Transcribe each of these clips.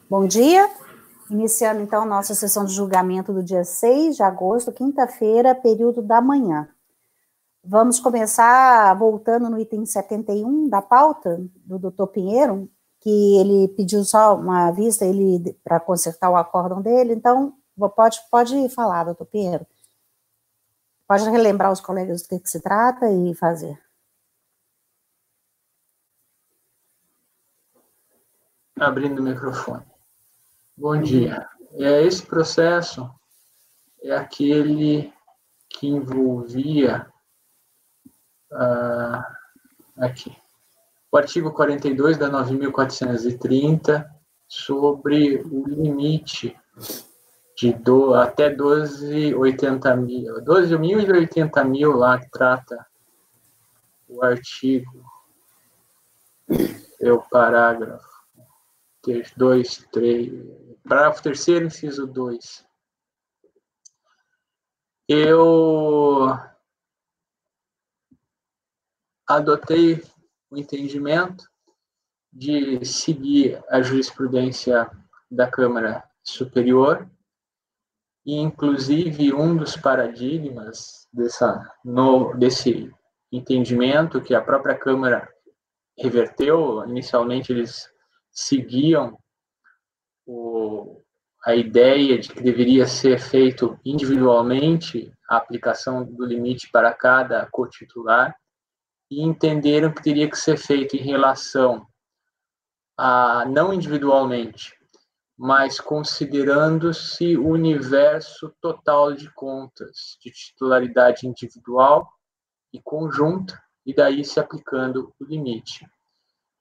Bom dia, iniciando então nossa sessão de julgamento do dia 6 de agosto, quinta-feira, período da manhã. Vamos começar voltando no item 71 da pauta do doutor Pinheiro, que ele pediu só uma vista para consertar o acórdão dele, então pode falar, doutor Pinheiro. Pode relembrar os colegas do que se trata e fazer. Abrindo o microfone. Bom dia. Esse processo é aquele que envolvia aqui o artigo 42 da 9.430 sobre o limite de até 12.080 mil lá que trata o artigo, o parágrafo 2, 3, parágrafo 3º, inciso 2. Eu adotei o entendimento de seguir a jurisprudência da Câmara Superior e, inclusive, um dos paradigmas desse entendimento que a própria Câmara reverteu. Inicialmente, eles seguiam a ideia de que deveria ser feito individualmente a aplicação do limite para cada cotitular e entenderam que teria que ser feito em relação não individualmente, mas considerando-se o universo total de contas de titularidade individual e conjunta, e daí se aplicando o limite.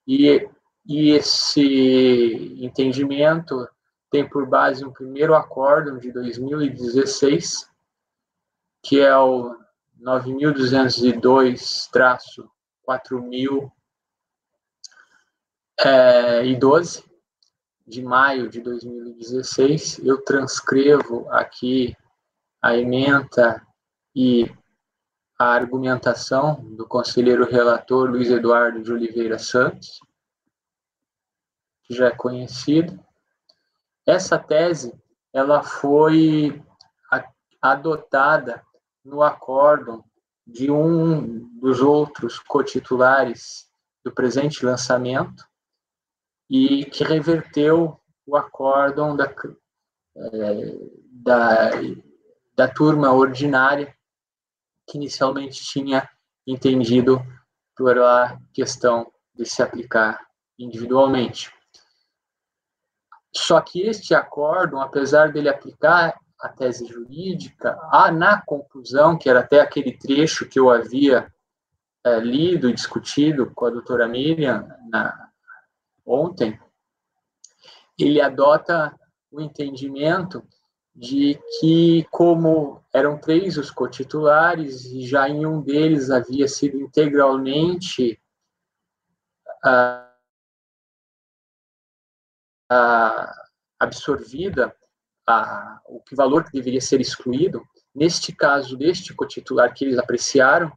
E esse entendimento tem por base um primeiro acórdão de 2016, que é o 9.202/4012, de maio de 2016. Eu transcrevo aqui a ementa e a argumentação do conselheiro relator Luiz Eduardo de Oliveira Santos, que já é conhecido. Essa tese ela foi adotada no acórdão de um dos outros cotitulares do presente lançamento e que reverteu o acórdão da turma ordinária, que inicialmente tinha entendido por a questão de se aplicar individualmente. Só que este acórdão, apesar dele aplicar a tese jurídica, na conclusão, que era até aquele trecho que eu havia lido e discutido com a doutora Miriam ontem, ele adota o entendimento de que, como eram 3 os cotitulares, e já em um deles havia sido integralmente absorvida o valor que deveria ser excluído, neste caso deste cotitular que eles apreciaram,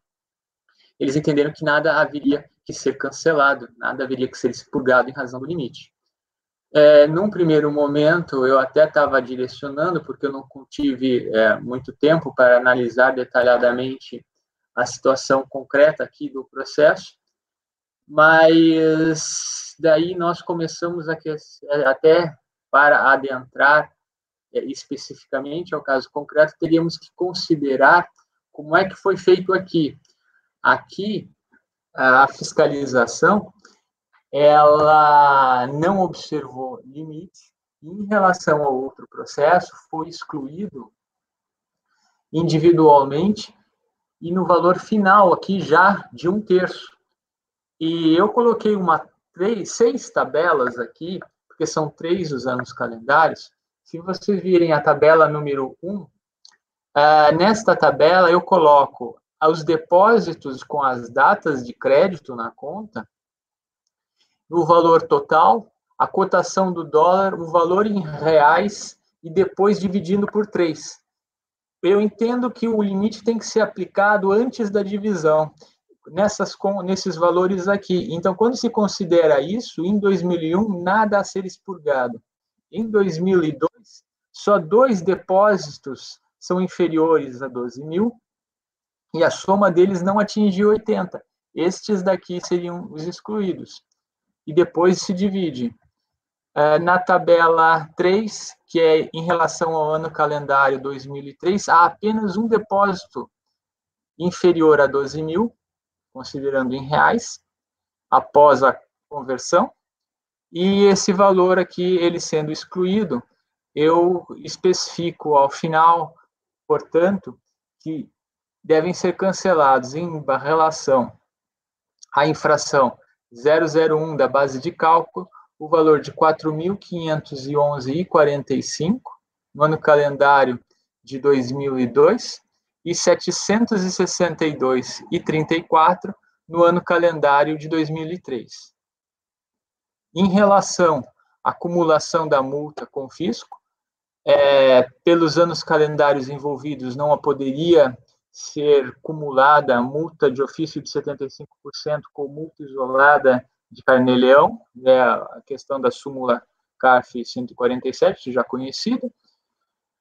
eles entenderam que nada haveria que ser cancelado, nada haveria que ser expurgado em razão do limite. Num primeiro momento, eu até estava direcionando, porque eu não tive muito tempo para analisar detalhadamente a situação concreta aqui do processo, mas daí nós começamos até para adentrar especificamente ao caso concreto, teríamos que considerar como é que foi feito aqui. Aqui, a fiscalização, ela não observou limite, e em relação ao outro processo, foi excluído individualmente e no valor final aqui já de 1/3. E eu coloquei 6 tabelas aqui, porque são 3 os anos calendários. Se vocês virem a tabela número 1, nesta tabela eu coloco os depósitos com as datas de crédito na conta, o valor total, a cotação do dólar, o valor em reais e depois dividindo por 3. Eu entendo que o limite tem que ser aplicado antes da divisão, nesses valores aqui. Então, quando se considera isso, em 2001, nada a ser expurgado. Em 2002, só 2 depósitos são inferiores a 12 mil, e a soma deles não atingiu 80. Estes daqui seriam os excluídos. E depois se divide. Na tabela 3, que é em relação ao ano calendário 2003, há apenas um depósito inferior a 12 mil, considerando em reais, após a conversão, e esse valor aqui, ele sendo excluído, eu especifico ao final, portanto, que devem ser cancelados em relação à infração 001 da base de cálculo, o valor de 4.511,45 no ano calendário de 2002 e 762,34 no ano calendário de 2003. Em relação à acumulação da multa com fisco, pelos anos calendários envolvidos, não poderia ser cumulada a multa de ofício de 75% com multa isolada de carnê-leão, a questão da súmula CARF 147, já conhecida.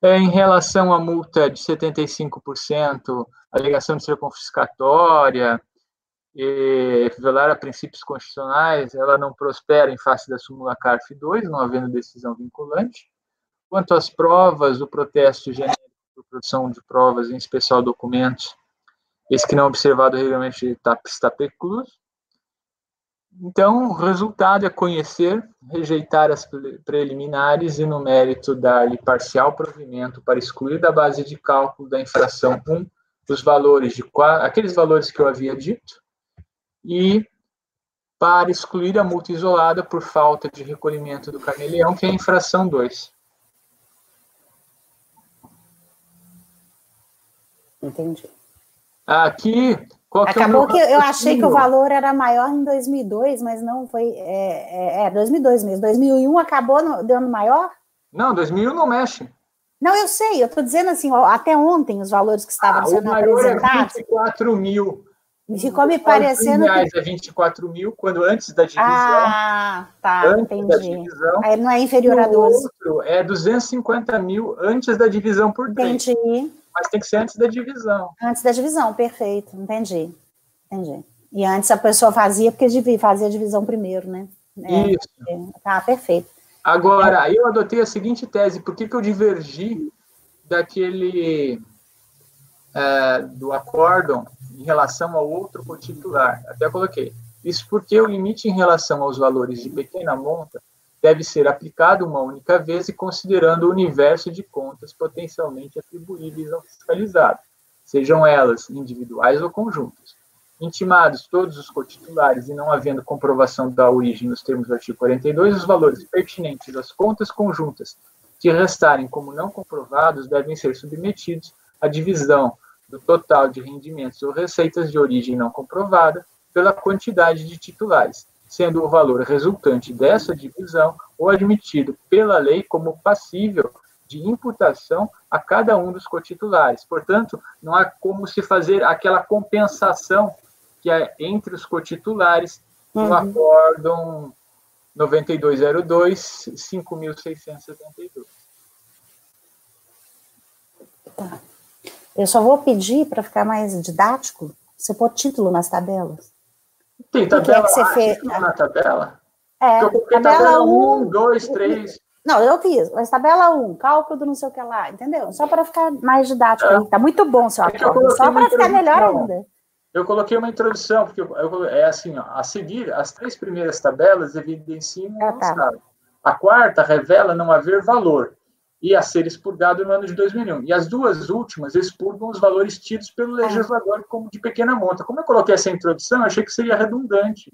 Em relação à multa de 75%, alegação de ser confiscatória, violar a princípios constitucionais, ela não prospera em face da súmula CARF 2, não havendo decisão vinculante. Quanto às provas, o protesto genérico por produção de provas, em especial documentos, esse que não é observado regularmente está precluso. Então, o resultado é conhecer, rejeitar as preliminares e, no mérito, dar-lhe parcial provimento para excluir da base de cálculo da infração 1 os valores aqueles valores que eu havia dito, e para excluir a multa isolada por falta de recolhimento do carnê-leão, que é a infração 2. Entendi. Aqui, acabou que eu achei que o valor era maior em 2002, mas não foi. 2002 mesmo. 2001 acabou dando maior? Não, 2001 não mexe. Não, eu sei, eu estou dizendo assim, até ontem os valores que estavam sendo apresentados. É 24 mil. Ficou me parecendo. R$100 é 24 mil, quando antes da divisão. Ah, tá, entendi. Aí não é inferior a 12. O outro é 250 mil antes da divisão por 3. Entendi. Mas tem que ser antes da divisão. Antes da divisão, perfeito, entendi. E antes a pessoa fazia, porque fazia a divisão primeiro, né? Isso. Tá, perfeito. Agora, eu adotei a seguinte tese, por que eu divergi daquele do acórdão em relação ao outro cotitular? Até coloquei. Isso porque o limite em relação aos valores de pequena monta deve ser aplicado uma única vez e considerando o universo de contas potencialmente atribuíveis ao fiscalizado, sejam elas individuais ou conjuntas. Intimados todos os cotitulares e não havendo comprovação da origem nos termos do artigo 42, os valores pertinentes às contas conjuntas que restarem como não comprovados devem ser submetidos à divisão do total de rendimentos ou receitas de origem não comprovada pela quantidade de titulares, sendo o valor resultante dessa divisão ou admitido pela lei como passível de imputação a cada um dos cotitulares. Portanto, não há como se fazer aquela compensação que é entre os cotitulares no acórdão 9202, 5.672. Tá. Eu só vou pedir, para ficar mais didático, você pôr título nas tabelas. Tem tabela que você fez na tabela? Eu coloquei tabela 1, 2, 3. Não, eu fiz, mas tabela 1, cálculo do não sei o que lá, entendeu? Só para ficar mais didático aí. Tá muito bom o seu acórdão, só para ficar melhor ainda. Eu coloquei uma introdução, porque é assim, ó, a seguir, as 3 primeiras tabelas evidenciam o avançado. A quarta revela não haver valor e a ser expurgado no ano de 2001. E as 2 últimas expurgam os valores tidos pelo legislador como de pequena monta. Como eu coloquei essa introdução, eu achei que seria redundante,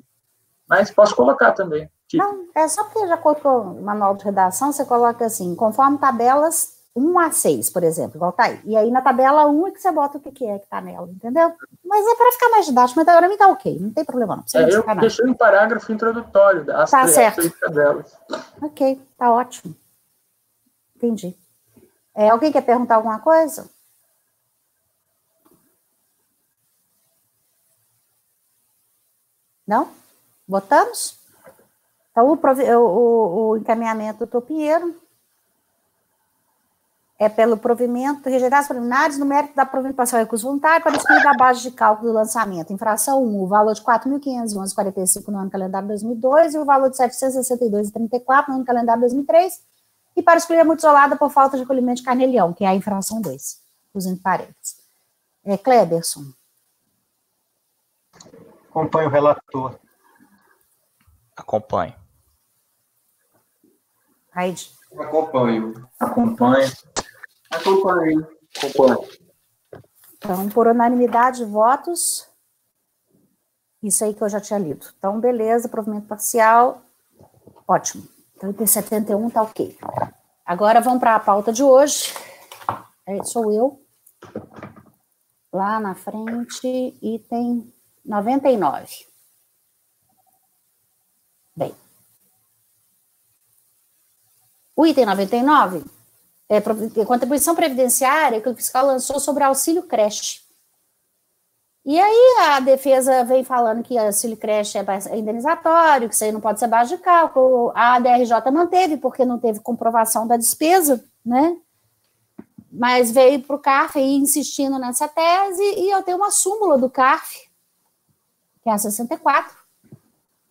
mas posso colocar também. Não, é só porque já colocou o manual de redação, você coloca assim, conforme tabelas 1 a 6, por exemplo, igual tá aí. E aí na tabela 1 é que você bota o que é que tá nela, entendeu? Mas é para ficar mais didático, mas agora me tá ok, não tem problema não. Eu deixei um parágrafo introdutório das 3 tabelas. Ok, tá ótimo. Entendi. Alguém quer perguntar alguma coisa? Não? Votamos? Então, o encaminhamento do Topinheiro é pelo provimento, rejeitar as preliminares no mérito da provimento parcial e recurso voluntário para excluir da base de cálculo do lançamento. Infração 1, o valor de R$ 4.511,45 no ano calendário 2002 e o valor de R$ 762,34 no ano calendário 2003, e para excluir a multa isolada por falta de recolhimento de carnê-leão, que é a infração 2, os entre parênteses. Cleberson. Acompanho o relator. Acompanho. Raide. Acompanho. Acompanho. Acompanho. Então, por unanimidade de votos, isso aí que eu já tinha lido. Então, beleza, provimento parcial, ótimo. Então, item 71 tá ok. Agora, vamos para a pauta de hoje. Sou eu. Lá na frente, item 99. Bem. O item 99 é a contribuição previdenciária que o fiscal lançou sobre auxílio creche. E aí a defesa vem falando que auxílio creche é indenizatório, que isso aí não pode ser base de cálculo. A DRJ manteve, porque não teve comprovação da despesa, né? Mas veio para o CARF aí insistindo nessa tese, e eu tenho uma súmula do CARF, que é a 64,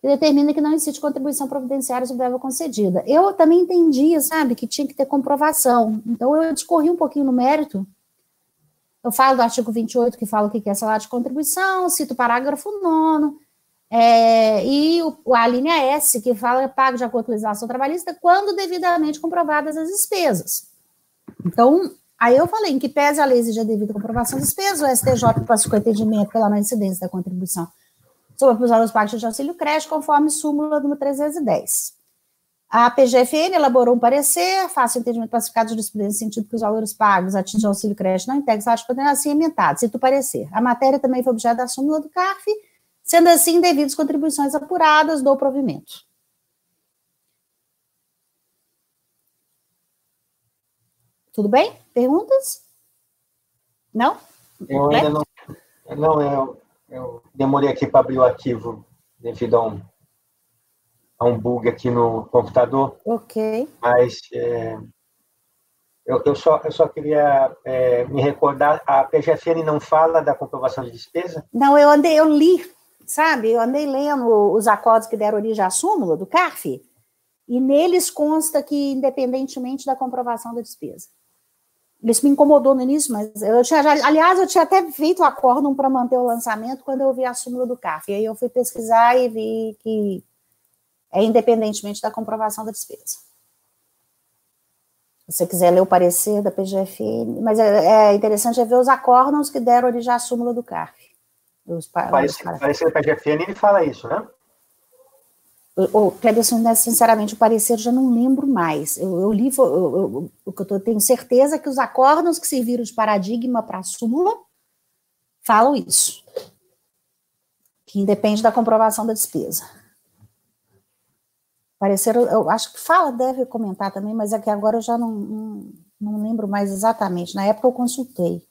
que determina que não existe contribuição providenciária sobre verba concedida. Eu também entendia, sabe, que tinha que ter comprovação. Então, eu discorri um pouquinho no mérito. Eu falo do artigo 28, que fala o que é salário de contribuição, cito o parágrafo 9º, e a linha S, que fala pago de acordo com a legislação trabalhista, quando devidamente comprovadas as despesas. Então, aí eu falei, em que pese a lei exige a devida comprovação das despesas, o STJ passou com entendimento pela não incidência da contribuição sobre a produção dos pagos de auxílio creche, conforme súmula número 310. A PGFN elaborou um parecer, faça o entendimento classificado de jurisprudência no sentido que os valores pagos a título de auxílio creche não integram salário de contribuição assim emendado. Cito o parecer. A matéria também foi objeto da súmula do CARF, sendo assim devidas contribuições apuradas do provimento. Tudo bem? Perguntas? Não? Eu ainda não. Eu demorei aqui para abrir o arquivo devido a um bug aqui no computador. Ok. Mas eu só queria me recordar, a PGFN não fala da comprovação de despesa? Não, eu li, sabe? Eu andei lendo os acordos que deram origem à súmula do CARF, e neles consta que, independentemente da comprovação da despesa. Isso me incomodou no início, mas eu tinha até feito o acórdão para manter o lançamento quando eu vi a súmula do CARF. E aí eu fui pesquisar e vi que é independentemente da comprovação da despesa. Se você quiser ler o parecer da PGFN, mas é interessante ver os acórdãos que deram origem à súmula do CARF. O parecer da PGFN, ele fala isso, né? Cleberson, sinceramente, o parecer eu já não lembro mais. Eu li, o que eu tenho certeza é que os acórdãos que serviram de paradigma para a súmula falam isso. Que independe da comprovação da despesa. O parecer, eu acho que deve comentar também, mas é que agora eu já não lembro mais exatamente. Na época eu consultei.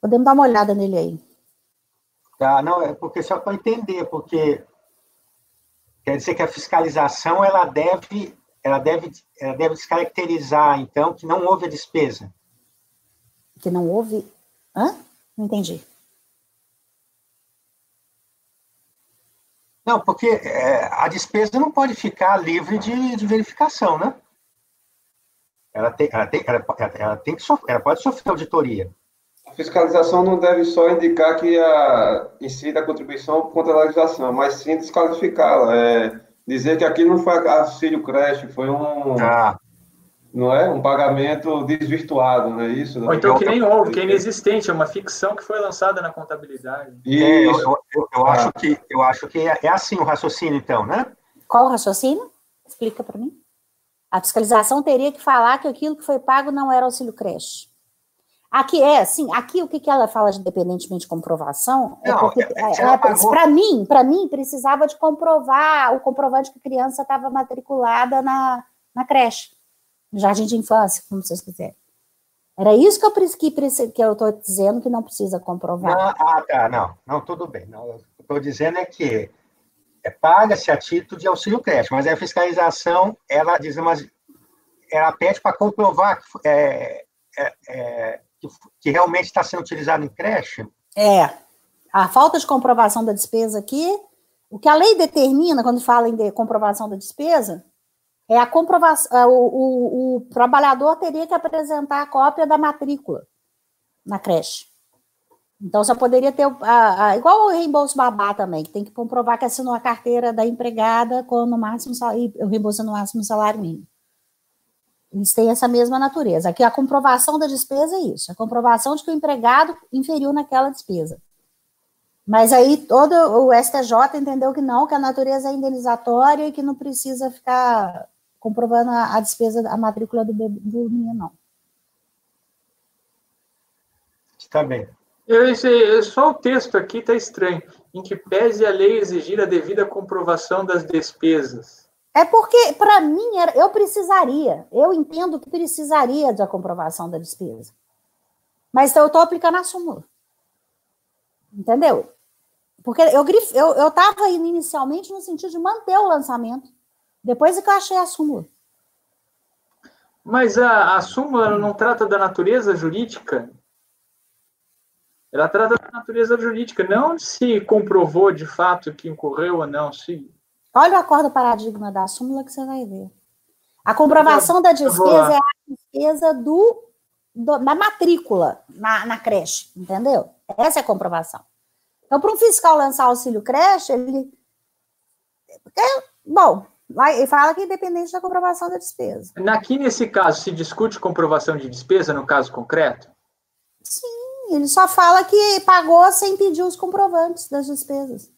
Podemos dar uma olhada nele aí. Tá, não, é porque só para entender, porque quer dizer que a fiscalização ela deve descaracterizar, então, que não houve a despesa. Que não houve? Hã? Não entendi. Não, porque a despesa não pode ficar livre de verificação, né? Ela pode sofrer auditoria. A fiscalização não deve só indicar que incide a contribuição contra a legislação, mas sim desqualificá-la. Dizer que aquilo não foi auxílio creche, foi não é? Um pagamento desvirtuado, não é isso? Ou então que nem houve, que é inexistente, é uma ficção que foi lançada na contabilidade. Eu acho que é assim o raciocínio, então, né? Qual o raciocínio? Explica para mim. A fiscalização teria que falar que aquilo que foi pago não era auxílio creche. Aqui aqui o que ela fala de independentemente de comprovação, para mim, precisava de comprovar o comprovante que a criança estava matriculada na creche, no jardim de infância, como vocês quiserem. Era isso que eu estou dizendo que não precisa comprovar. Não, tudo bem. Não, eu estou dizendo é que paga-se a título de auxílio creche, mas a fiscalização, ela diz ela pede para comprovar que realmente está sendo utilizado em creche? A falta de comprovação da despesa aqui, o que a lei determina quando fala em comprovação da despesa, é a comprovação, o trabalhador teria que apresentar a cópia da matrícula na creche. Então, só poderia ter, igual o reembolso babá também, que tem que comprovar que assinou a carteira da empregada com no máximo o reembolso no máximo salário mínimo. Eles têm essa mesma natureza. Aqui a comprovação da despesa é isso, a comprovação de que o empregado inferiu naquela despesa. Mas aí todo o STJ entendeu que não, que a natureza é indenizatória e que não precisa ficar comprovando a despesa, a matrícula do menino, não. Está bem. Só o texto aqui está estranho. Em que pese a lei exigir a devida comprovação das despesas. É porque, para mim, eu entendo que precisaria da comprovação da despesa. Mas eu estou aplicando a súmula. Entendeu? Porque eu estava indo inicialmente no sentido de manter o lançamento. Depois é que eu achei a súmula. Mas a súmula não trata da natureza jurídica? Ela trata da natureza jurídica, não se comprovou de fato que incorreu ou não. Olha o acordo paradigma da súmula que você vai ver. A comprovação da despesa é a despesa da matrícula na creche, entendeu? Essa é a comprovação. Então, para um fiscal lançar auxílio creche, ele fala que é independente da comprovação da despesa. Aqui, nesse caso, se discute comprovação de despesa, no caso concreto? Sim, ele só fala que pagou sem pedir os comprovantes das despesas.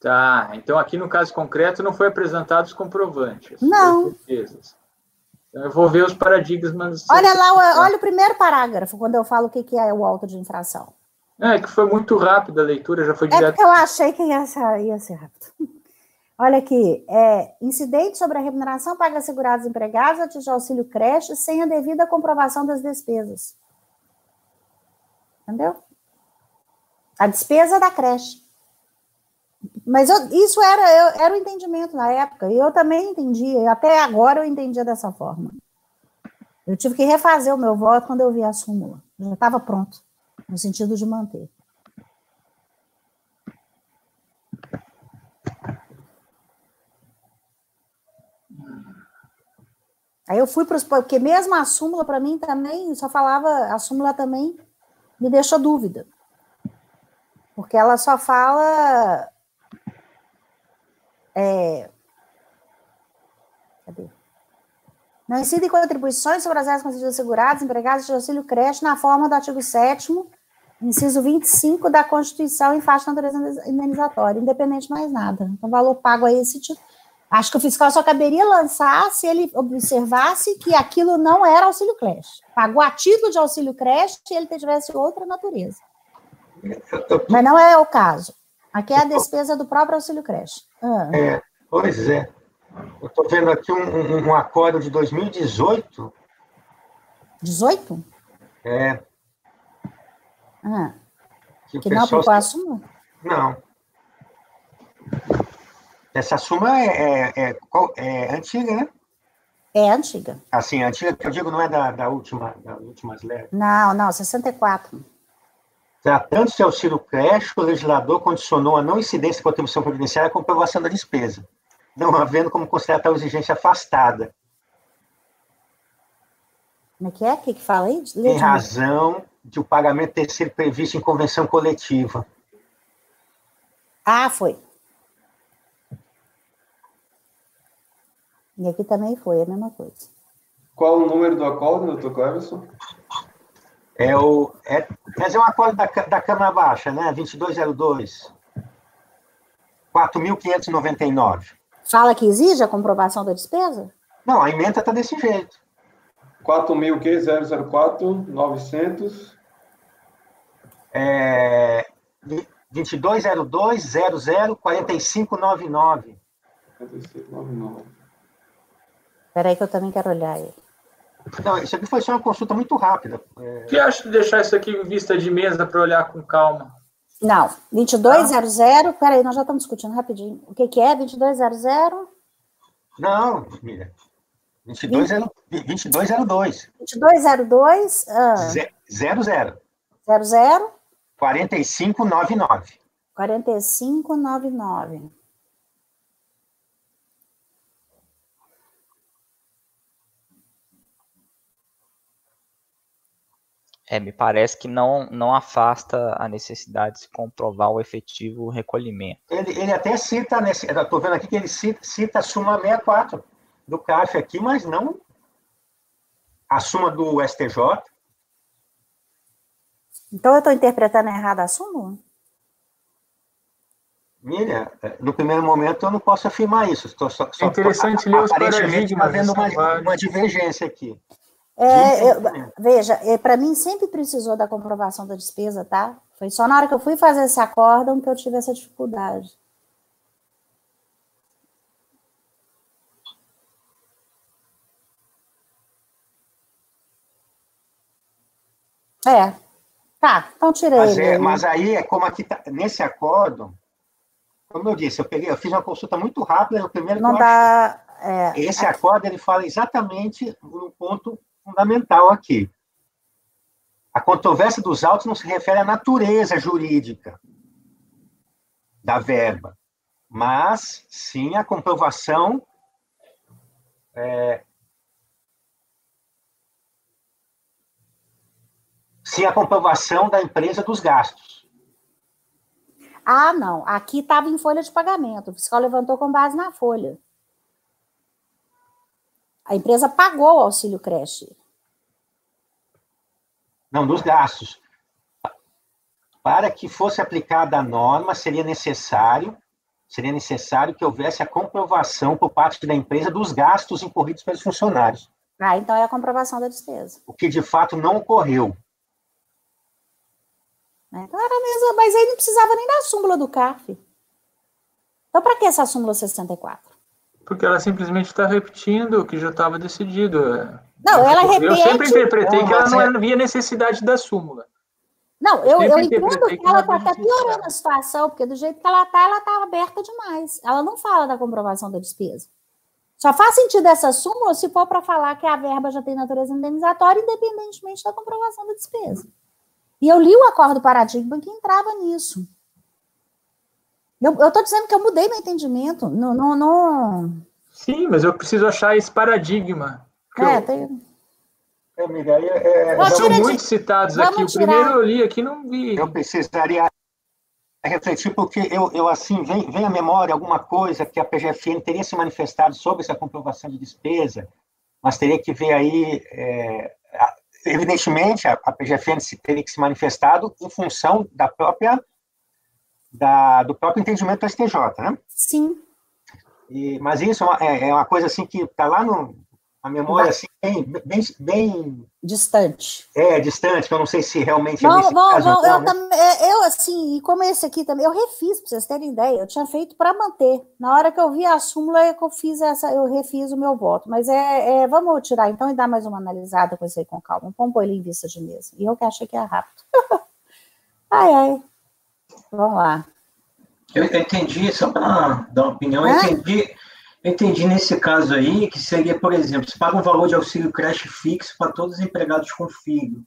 Tá, então aqui no caso concreto não foi apresentado os comprovantes. Não. Despesas. Então eu vou ver os paradigmas. Olha lá, olha o primeiro parágrafo, quando eu falo o que é o auto de infração. Que foi muito rápido a leitura, já foi direto. É porque eu achei que ia ser rápido. Olha aqui, incidente sobre a remuneração paga a segurados empregados atinge auxílio creche sem a devida comprovação das despesas. Entendeu? A despesa da creche. Mas isso era o entendimento na época, e eu também entendia, até agora eu entendia dessa forma. Eu tive que refazer o meu voto quando eu vi a súmula. Já estava pronto, no sentido de manter. Aí eu fui para os... Porque mesmo a súmula, para mim, também, só falava... A súmula também me deixou dúvida. Porque ela só fala... Cadê? Não incidem contribuições sobre as áreas concedidas seguradas, empregados de auxílio creche na forma do artigo 7º, inciso 25 da Constituição em faixa de natureza indenizatória, independente de mais nada. Então, o valor pago a esse tipo. Acho que o fiscal só caberia lançar se ele observasse que aquilo não era auxílio creche. Pagou a título de auxílio creche e ele tivesse outra natureza. Mas não é o caso. Aqui é a despesa do próprio auxílio creche. Pois é. Eu estou vendo aqui um acordo de 2018. 18? Que não aplicou a súmula? Não. Essa súmula é antiga, né? É antiga. Assim, antiga que eu digo não é das últimas leves. Não, 64. Tratando-se de auxílio creche, o legislador condicionou a não incidência de contribuição previdenciária à comprovação da despesa, não havendo como considerar tal exigência afastada. Como é que é? O que fala aí? Em razão de o pagamento ter sido previsto em convenção coletiva. Foi. E aqui também foi a mesma coisa. Qual o número do acordo, doutor Cleverson? Mas é um acordo da Câmara Baixa, né? 2202. 4.599. Fala que exige a comprovação da despesa? Não, a emenda está desse jeito. 4.004.900. 2202.00.4599. 4599. Espera aí que eu também quero olhar ele. Não, isso aqui foi só uma consulta muito rápida. O que acha de deixar isso aqui em vista de mesa para olhar com calma? Não, 2200, peraí, nós já estamos discutindo rapidinho. O que é 2200? Não, Miriam. 2202. 2202. 00. 00. 4599. 4599. Me parece que não afasta a necessidade de se comprovar o efetivo recolhimento. Ele até cita, eu estou vendo aqui que ele cita a súmula 64 do CARF aqui, mas não a súmula do STJ. Então eu estou interpretando errado a súmula? Miriam, no primeiro momento eu não posso afirmar isso. É interessante ler os paradigmas. Está havendo uma divergência aqui. Veja, para mim sempre precisou da comprovação da despesa, tá? Foi só na hora que eu fui fazer esse acórdão que eu tive essa dificuldade. Tá, então tirei ele. Mas aí é como aqui tá, nesse acórdão, como eu disse, eu fiz uma consulta muito rápida, o primeiro não dá. Esse acórdão ele fala exatamente no ponto fundamental aqui. A controvérsia dos autos não se refere à natureza jurídica da verba, mas sim à comprovação da empresa dos gastos. Ah, não. Aqui estava em folha de pagamento. O fiscal levantou com base na folha. A empresa pagou o auxílio creche. Não, dos gastos. Para que fosse aplicada a norma, seria necessário que houvesse a comprovação por parte da empresa dos gastos incorridos pelos funcionários. Então é a comprovação da despesa. O que de fato não ocorreu. Então era mesmo, mas aí não precisava nem da súmula do CARF. Então para que essa súmula 64? Porque ela simplesmente está repetindo o que já estava decidido. Não, ela repete... Eu sempre interpretei que ela não havia necessidade da súmula. Não, eu entendo que ela está até piorando a situação, porque do jeito que ela está aberta demais. Ela não fala da comprovação da despesa. Só faz sentido essa súmula se for para falar que a verba já tem natureza indenizatória, independentemente da comprovação da despesa. E eu li o acordo paradigma que entrava nisso. Eu estou dizendo que eu mudei meu entendimento. Não. Sim, mas eu preciso achar esse paradigma. Amiga, são muito citados aqui. O primeiro eu li aqui, não vi. Eu precisaria refletir, porque eu assim, vem à memória alguma coisa que a PGFN teria se manifestado sobre essa comprovação de despesa, mas teria que ver aí... evidentemente, a PGFN teria que se manifestado em função do próprio entendimento do STJ, né? Sim. Mas isso é uma coisa assim que está lá na memória assim, bem distante. Distante, que eu não sei se realmente eu assim, e como esse aqui também, eu refiz, para vocês terem ideia, eu tinha feito para manter. Na hora que eu vi a súmula, eu refiz o meu voto. Mas vamos tirar então e dar mais uma analisada com isso aí com calma. Vamos pôr ele em vista de mesa. E eu que achei que era rápido. Ai. Vamos lá. Eu entendi, só para dar uma opinião, eu entendi nesse caso aí que seria, por exemplo, se paga um valor de auxílio creche fixo para todos os empregados com filho.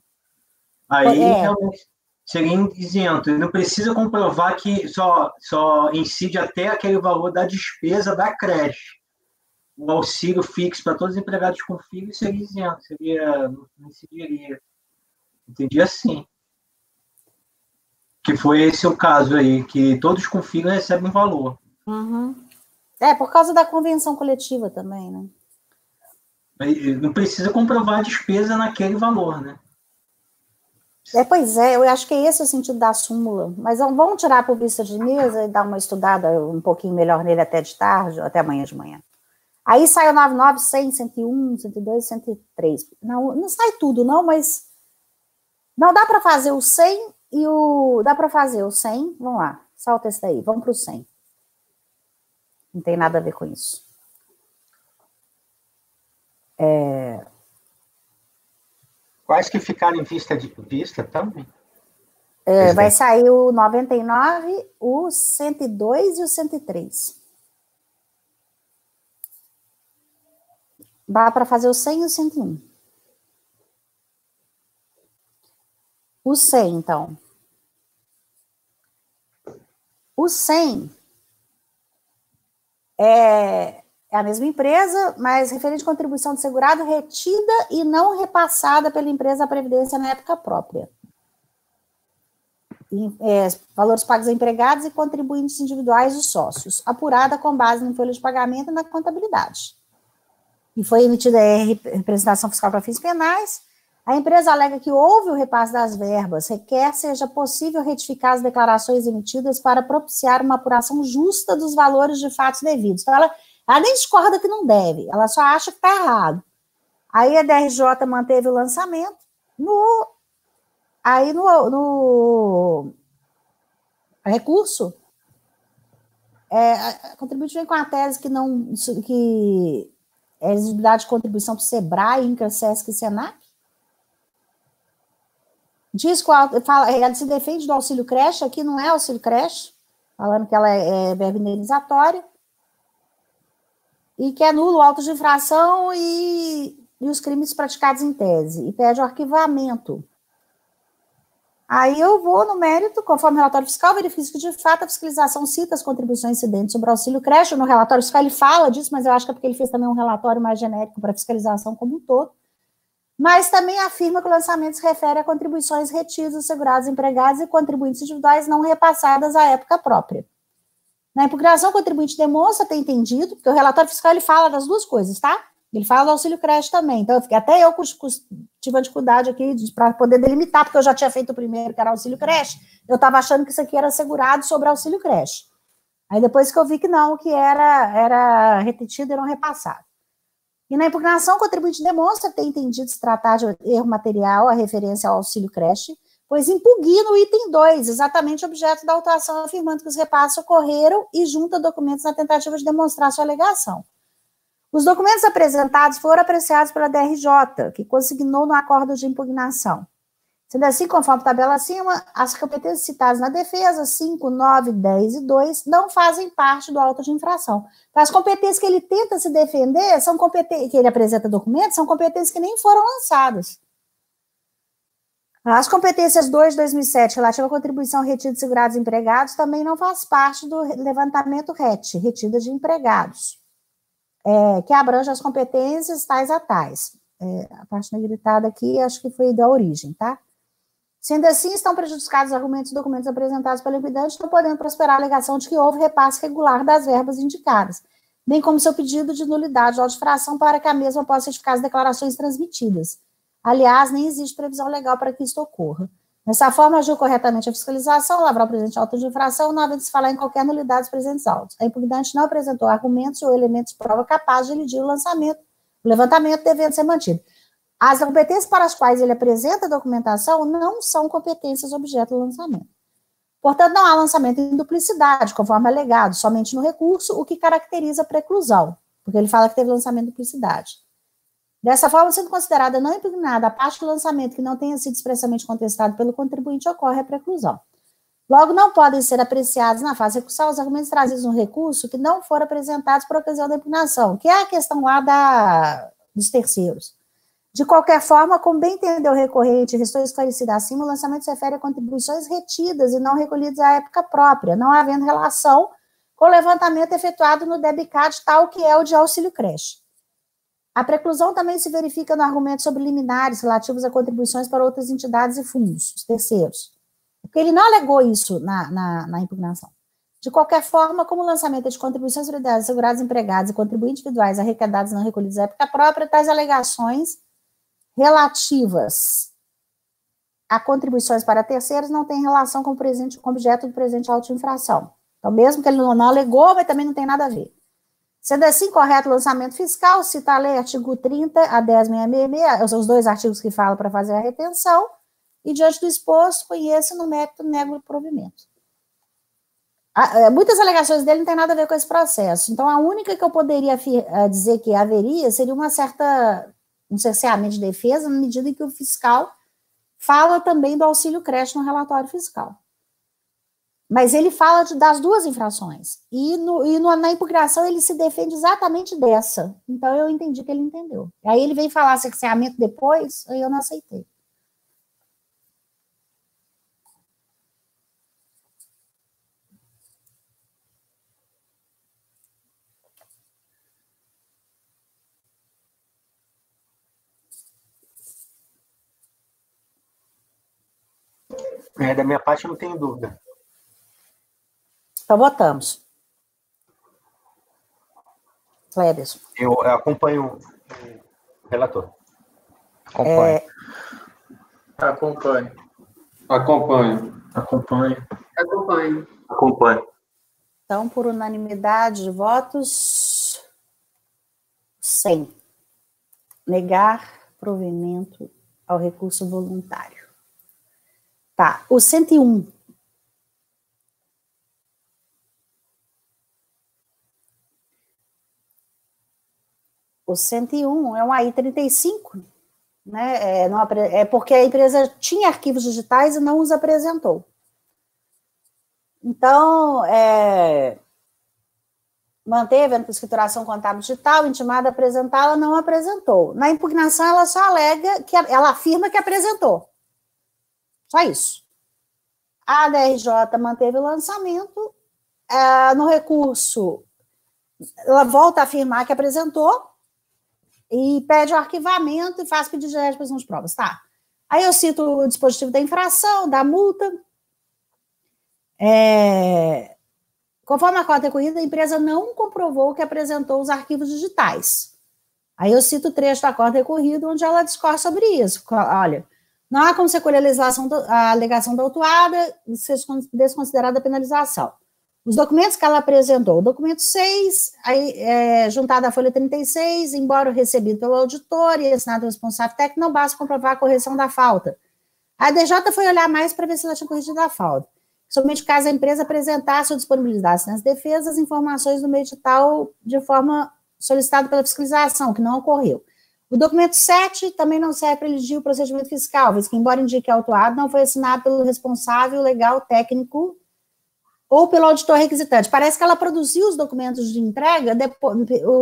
Aí realmente seria isento. Não precisa comprovar que só incide até aquele valor da despesa da creche. O auxílio fixo para todos os empregados com filho seria isento, não incidiria. Entendi assim. Que foi esse o caso aí, que todos com filho recebem valor. Uhum. Por causa da convenção coletiva também, né? Não precisa comprovar a despesa naquele valor, né? Pois é, eu acho que esse é o sentido da súmula. Mas vamos tirar por vista de mesa e dar uma estudada um pouquinho melhor nele até de tarde, ou até amanhã de manhã. Aí sai o 99, 100, 101, 102, 103. Não sai tudo, não, mas... Não, dá para fazer o 100 e o... Dá para fazer o 100, vamos lá, salta esse daí, vamos para o 100. Não tem nada a ver com isso. Quais que ficaram em vista também? Vai sair o 99, o 102 e o 103. Dá para fazer o 100 e o 101. O 100, então. O 100 é a mesma empresa, mas referente à contribuição de segurado retida e não repassada pela empresa à Previdência na época própria. Valores pagos a empregados e contribuintes individuais dos sócios, apurada com base na folha de pagamento e na contabilidade. E foi emitida representação fiscal para fins penais. A empresa alega que houve o repasse das verbas, requer seja possível retificar as declarações emitidas para propiciar uma apuração justa dos valores de fatos devidos. Então, ela nem discorda que não deve, ela só acha que está errado. Aí a DRJ manteve o lançamento, no recurso, a contribuinte vem com a tese que é exigibilidade de contribuição para o SEBRAE, INCRA, SESC e SENAC. Diz que ela se defende do auxílio creche, aqui não é auxílio creche, falando que ela é verba indenizatória, e que é nulo o auto de infração e os crimes praticados em tese, e pede o arquivamento. Aí eu vou no mérito, conforme o relatório fiscal, verifico que, de fato, a fiscalização cita as contribuições incidentes sobre o auxílio creche. No relatório fiscal ele fala disso, mas eu acho que é porque ele fez também um relatório mais genérico para a fiscalização como um todo. Mas também afirma que o lançamento se refere a contribuições retidas dos segurados empregados e contribuintes individuais não repassadas à época própria. Na impugnação, o contribuinte demonstra ter entendido, porque o relatório fiscal ele fala das duas coisas, tá? Ele fala do auxílio creche também. Então, até eu tive uma dificuldade aqui para poder delimitar, porque eu já tinha feito o primeiro, que era auxílio creche. Eu estava achando que isso aqui era assegurado sobre auxílio creche. Aí depois que eu vi que não, que era retido e não repassado. E na impugnação, o contribuinte demonstra ter entendido se tratar de erro material, a referência ao auxílio creche, pois impugna o item 2, exatamente o objeto da autuação, afirmando que os repasses ocorreram e junta documentos na tentativa de demonstrar sua alegação. Os documentos apresentados foram apreciados pela DRJ, que consignou no acordo de impugnação. Sendo assim, conforme a tabela acima, as competências citadas na defesa, 5, 9, 10 e 2, não fazem parte do auto de infração. Então, as competências que ele tenta se defender, são competências que ele apresenta documentos, são competências que nem foram lançadas. As competências 2 de 2007, relativa à contribuição retida de segurados empregados, também não faz parte do levantamento RET, retida de empregados. Que abrange as competências tais a tais. A parte negritada aqui, acho que foi da origem, tá? Sendo assim, estão prejudicados os argumentos e documentos apresentados pelo liquidante, não podendo prosperar a alegação de que houve repasse regular das verbas indicadas, bem como seu pedido de nulidade ou de fração para que a mesma possa certificar as declarações transmitidas. Aliás, nem existe previsão legal para que isto ocorra. Dessa forma, agiu corretamente a fiscalização, lavrar o presente auto de infração, não havendo se falar em qualquer nulidade dos presentes autos. A impugnante não apresentou argumentos ou elementos de prova capazes de elidir o levantamento devendo ser mantido. As competências para as quais ele apresenta a documentação não são competências objeto do lançamento. Portanto, não há lançamento em duplicidade, conforme alegado, somente no recurso, o que caracteriza a preclusão, porque ele fala que teve lançamento em duplicidade. Dessa forma, sendo considerada não impugnada a parte do lançamento que não tenha sido expressamente contestado pelo contribuinte, ocorre a preclusão. Logo, não podem ser apreciados na fase recursal os argumentos trazidos no recurso que não foram apresentados por ocasião da impugnação, que é a questão lá dos terceiros. De qualquer forma, como bem entendeu o recorrente e restou esclarecido acima, o lançamento se refere a contribuições retidas e não recolhidas à época própria, não havendo relação com o levantamento efetuado no DEBICAD, tal que é o de auxílio creche. A preclusão também se verifica no argumento sobre liminares relativos a contribuições para outras entidades e fundos, os terceiros. Porque ele não alegou isso na impugnação. De qualquer forma, como o lançamento de contribuições solidárias, segurados empregados e contribuintes individuais arrecadados e não recolhidos à época própria, tais alegações relativas a contribuições para terceiros não têm relação com o objeto do presente auto de infração. Então, mesmo que ele não alegou, mas também não tem nada a ver. Sendo assim, correto o lançamento fiscal, cita a lei artigo 30 a 10.666, são os dois artigos que falam para fazer a retenção, e diante do exposto, conheço no mérito, nego o provimento. Muitas alegações dele não tem nada a ver com esse processo, então a única que eu poderia dizer que haveria seria um cerceamento de defesa, na medida em que o fiscal fala também do auxílio creche no relatório fiscal. Mas ele fala das duas infrações. Na impugnação ele se defende exatamente dessa. Então eu entendi que ele entendeu. Aí ele veio falar cerceamento depois, aí eu não aceitei. Da minha parte, eu não tenho dúvida. Então, votamos. Cleberson. Eu acompanho o relator. Acompanho. Acompanho. Acompanho. Acompanho. Acompanho. Acompanho. Então, por unanimidade de votos, 100. Negar provimento ao recurso voluntário. Tá, o 101. O 101 é um AI-35, né? É porque a empresa tinha arquivos digitais e não os apresentou. Então, manteve a escrituração contábil digital, intimada a apresentá-la, não apresentou. Na impugnação, ela só alega que ela afirma que apresentou. Só isso. A DRJ manteve o lançamento, no recurso, ela volta a afirmar que apresentou e pede o arquivamento e faz pedido de restituição de provas. Tá. Aí eu cito o dispositivo da infração, da multa. Conforme a cota recorrida, a empresa não comprovou que apresentou os arquivos digitais. Aí eu cito o trecho da cota recorrida, onde ela discorre sobre isso. Olha, não há como se colher a alegação da autuada e ser desconsiderada a penalização. Os documentos que ela apresentou, o documento 6, juntado à folha 36, embora recebido pelo auditor e assinado pelo responsável técnico, não basta comprovar a correção da falta. A DJ foi olhar mais para ver se ela tinha corrigido a falta. Somente caso a empresa apresentasse ou disponibilizasse nas defesas as informações do meio digital de forma solicitada pela fiscalização, que não ocorreu. O documento 7 também não serve para elegir o procedimento fiscal, visto que, embora indique autuado, não foi assinado pelo responsável legal técnico ou pelo auditor requisitante. Parece que ela produziu os documentos de entrega,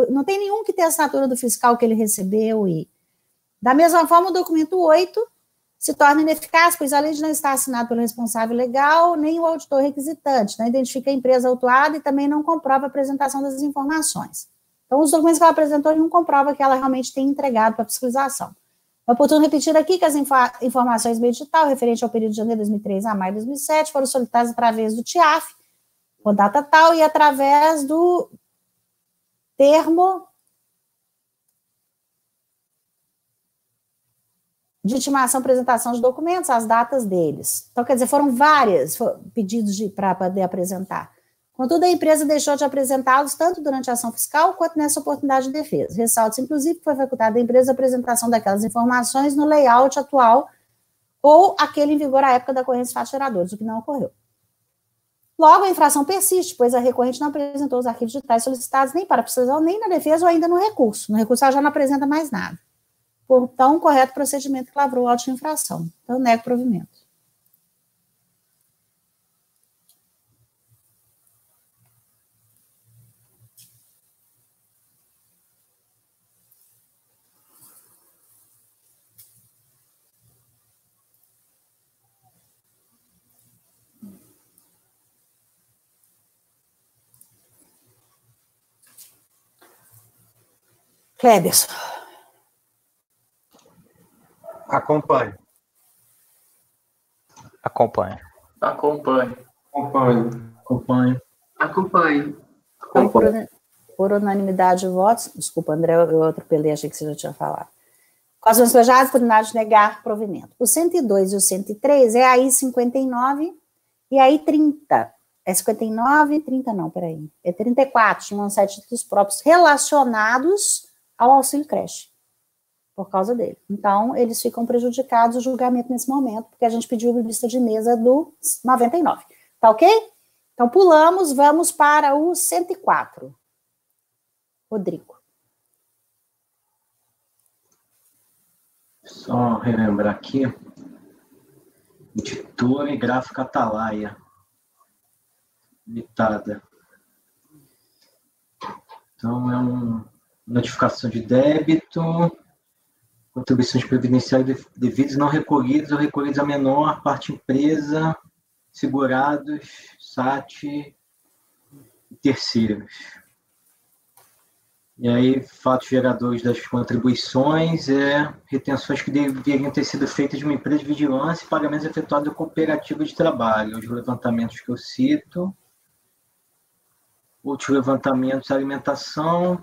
não tem nenhum que tenha a assinatura do fiscal que ele recebeu. Da mesma forma, o documento 8 se torna ineficaz, pois além de não estar assinado pelo responsável legal, nem o auditor requisitante, não identifica a empresa autuada e também não comprova a apresentação das informações. Então, os documentos que ela apresentou, nenhum comprova que ela realmente tem entregado para a fiscalização. É oportuno repetir aqui que as informações meio digital referente ao período de janeiro de 2003 a maio de 2007 foram solicitadas através do TIAF, com data tal, e através do termo de intimação, apresentação de documentos, as datas deles. Então, quer dizer, foram vários pedidos para poder apresentar. Contudo, a empresa deixou de apresentá-los tanto durante a ação fiscal quanto nessa oportunidade de defesa. Ressalta-se, inclusive, que foi facultada à empresa a apresentação daquelas informações no layout atual ou aquele em vigor à época da ocorrência dos fatos geradores, o que não ocorreu. Logo, a infração persiste, pois a recorrente não apresentou os arquivos digitais solicitados nem para a fiscalização, nem na defesa ou ainda no recurso. No recurso, ela já não apresenta mais nada. Por tão correto procedimento que lavrou o auto de infração. Então, nego provimento. Cleberson. Acompanho. Acompanho. Acompanho. Acompanho. Acompanho. Acompanho. Então, por unanimidade de votos, desculpa, André, eu atropelei, achei que você já tinha falado. Com as ações plenadas, por unidade de negar provimento. O 102 e o 103 é aí 59 e aí 30. É 59 e 30 não, peraí. É 34, de 7 títulos próprios relacionados ao auxílio creche, por causa dele. Então, eles ficam prejudicados o julgamento nesse momento, porque a gente pediu lista de mesa do 99. Tá ok? Então, pulamos, vamos para o 104. Rodrigo. Só relembrar aqui. Editora e gráfica Atalaia. Limitada. Então, é uma notificação de débito, contribuições previdenciárias devidas não recolhidas ou recolhidas a menor, parte empresa, segurados, SAT e terceiros. E aí, fatos geradores das contribuições, retenções que deveriam ter sido feitas de uma empresa de vigilância e pagamentos efetuados da cooperativa de trabalho, os levantamentos que eu cito. Outros levantamentos, alimentação,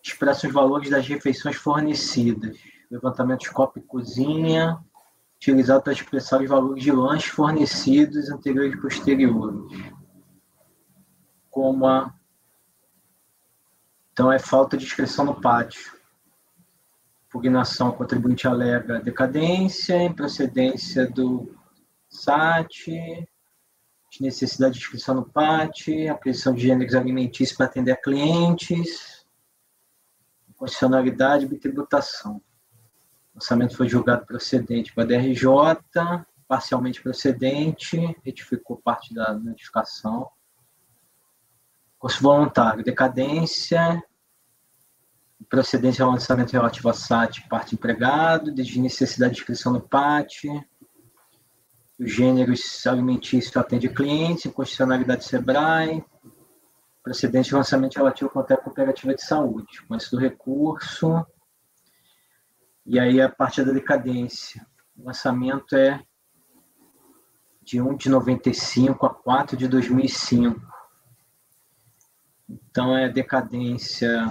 expressam os valores das refeições fornecidas. Levantamento de copa e cozinha, utilizado para expressar os valores de lanches fornecidos anteriores e posteriores. Então, é falta de inscrição no pátio. Impugnação, o contribuinte alega decadência, improcedência do SAT, necessidade de inscrição no PAT, aquisição de gêneros alimentícios para atender a clientes, constitucionalidade e bitributação. O orçamento foi julgado procedente para a DRJ, parcialmente procedente, retificou parte da notificação. Curso voluntário, decadência, procedência ao lançamento relativo a SAT, parte empregado, desde necessidade de inscrição no PAT, os gêneros alimentícios atende clientes, inconstitucionalidade SEBRAE, procedente de lançamento relativo contra a cooperativa de saúde, conhece do recurso, e aí a parte da decadência. O lançamento é de 1 de 95 a 4 de 2005. Então, é decadência,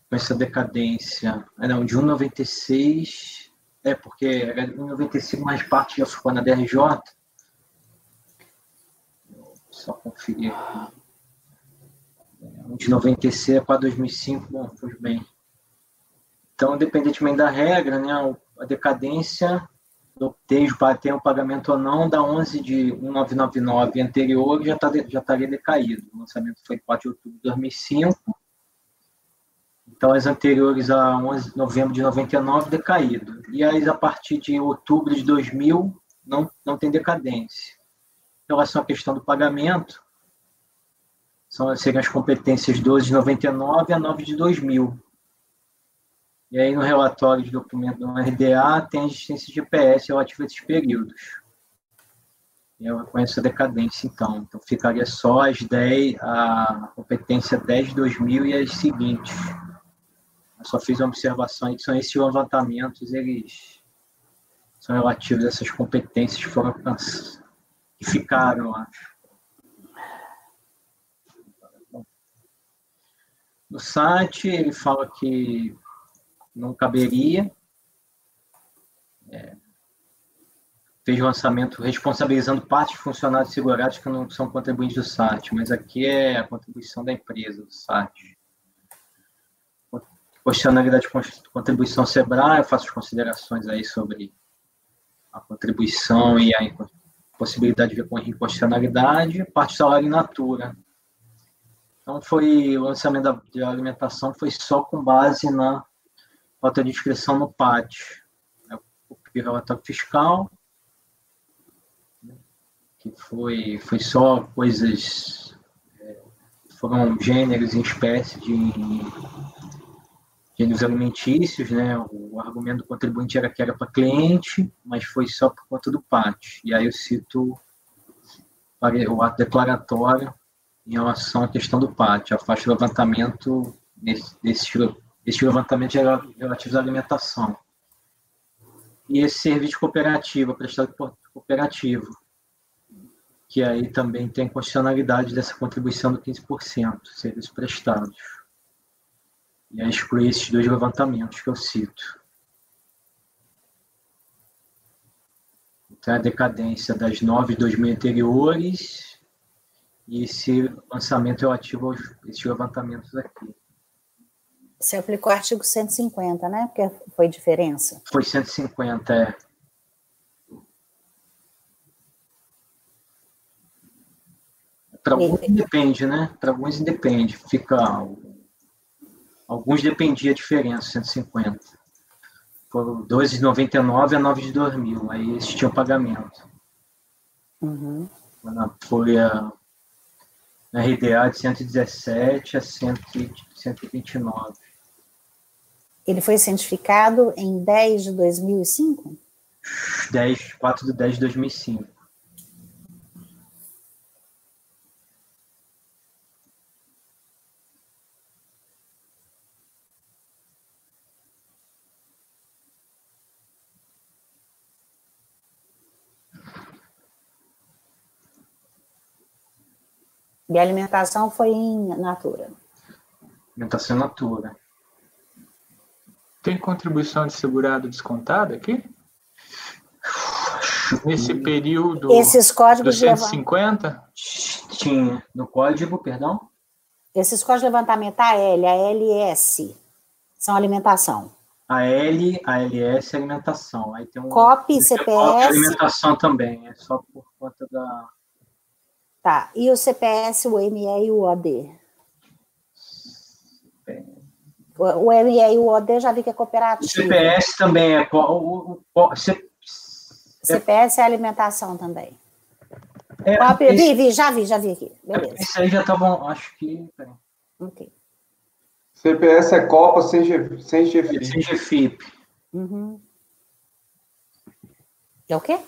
com essa decadência, de 1,96, porque era 1,95, mais parte já ficou na DRJ. Só conferir aqui. 1 de 96 para 2005, bom, pois bem. Então, independentemente da regra, né, a decadência do texto para ter um pagamento ou não, da 11 de 1999 anterior já estaria decaído. O lançamento foi 4 de outubro de 2005. Então, as anteriores a 11 de novembro de 99, decaído. E as a partir de outubro de 2000, não tem decadência. Em relação à questão do pagamento, seriam as competências 12 de 99 a 9 de 2000. E aí, no relatório de documento do RDA, tem a existência de GPS relativa a esses períodos. E eu reconheço a decadência, então. Então, ficaria só a competência 10 de 2000 e as seguintes. Eu só fiz uma observação aí, que são esses levantamentos, eles são relativos a essas competências que ficaram, eu acho. No site, ele fala que não caberia. Fez lançamento responsabilizando parte dos funcionários segurados que não são contribuintes do SAT, mas aqui é a contribuição da empresa, do SAT. Constitucionalidade de contribuição SEBRAE, eu faço as considerações aí sobre a contribuição e a possibilidade de ver com inconstitucionalidade, parte do salário in natura. Então, o lançamento da alimentação foi só com base na falta de inscrição no PAT. O relatório fiscal, que foi só coisas, foram gêneros em espécie de gêneros alimentícios, né? O argumento do contribuinte era que era para cliente, mas foi só por conta do PAT. E aí eu cito o ato declaratório em relação à questão do PAT. Afasta o levantamento desse levantamento relativo à alimentação. E esse serviço cooperativo, prestado por cooperativo, que aí também tem constitucionalidade dessa contribuição do 15%, serviços prestados. E aí exclui esses dois levantamentos que eu cito. Então, a decadência das 9 de 2000 anteriores e esse lançamento relativo a esses levantamentos aqui. Você aplicou o artigo 150, né? Porque foi diferença. Foi 150, Para alguns depende, né? Para alguns independe. Alguns dependia a diferença, 150. Foram 12 de 99 a 9 de 2000. Aí eles tinham pagamento. Uhum. Na folha RDA de 117 a 129. Ele foi cientificado em 10 de 2005? 4 de 10 de 2005. E a alimentação foi em natura? Alimentação natura. Tem contribuição de segurado descontada aqui? Nesse período Esses códigos dos 150? Tinha. No código, perdão? Esses códigos de levantamento AL, ALS, são alimentação. AL, ALS é alimentação. Aí tem um COP e CPS. COP alimentação também, é só por conta da... Tá, e o CPS, o ME e o OD? O ME e o OD já vi que é cooperativo. O CPS também é... CPS é alimentação também. Já vi aqui. Beleza. Isso aí já estavam, acho que... Ok. CPS é Copa sem GFIP. Sem GFIP. Uhum. É o quê?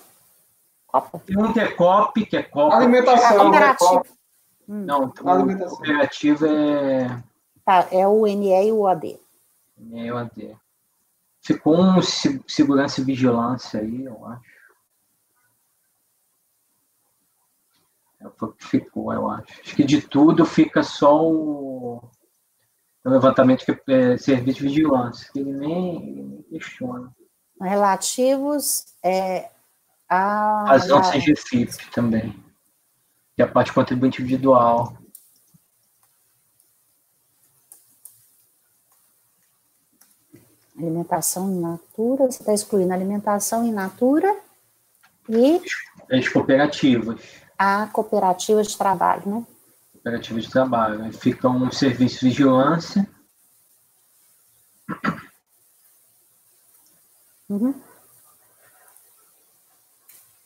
Copa? Tem um que é COP, que é Copa. Alimentação. Cooperativo. Não, Alimentação. O cooperativo é... Tá, é o ME e o OD. ME e o AD. Ficou um segurança e vigilância aí, eu acho. Ficou, eu acho. Acho que de tudo fica só o levantamento que é serviço de vigilância, que ele nem questiona. Relativos a... Razão sem GFIP também. Que é a parte contribuinte individual. Alimentação in natura, você está excluindo alimentação in natura e... As cooperativas. A cooperativa de trabalho, né? Cooperativa de trabalho. Aí fica um serviço de vigilância. Uhum.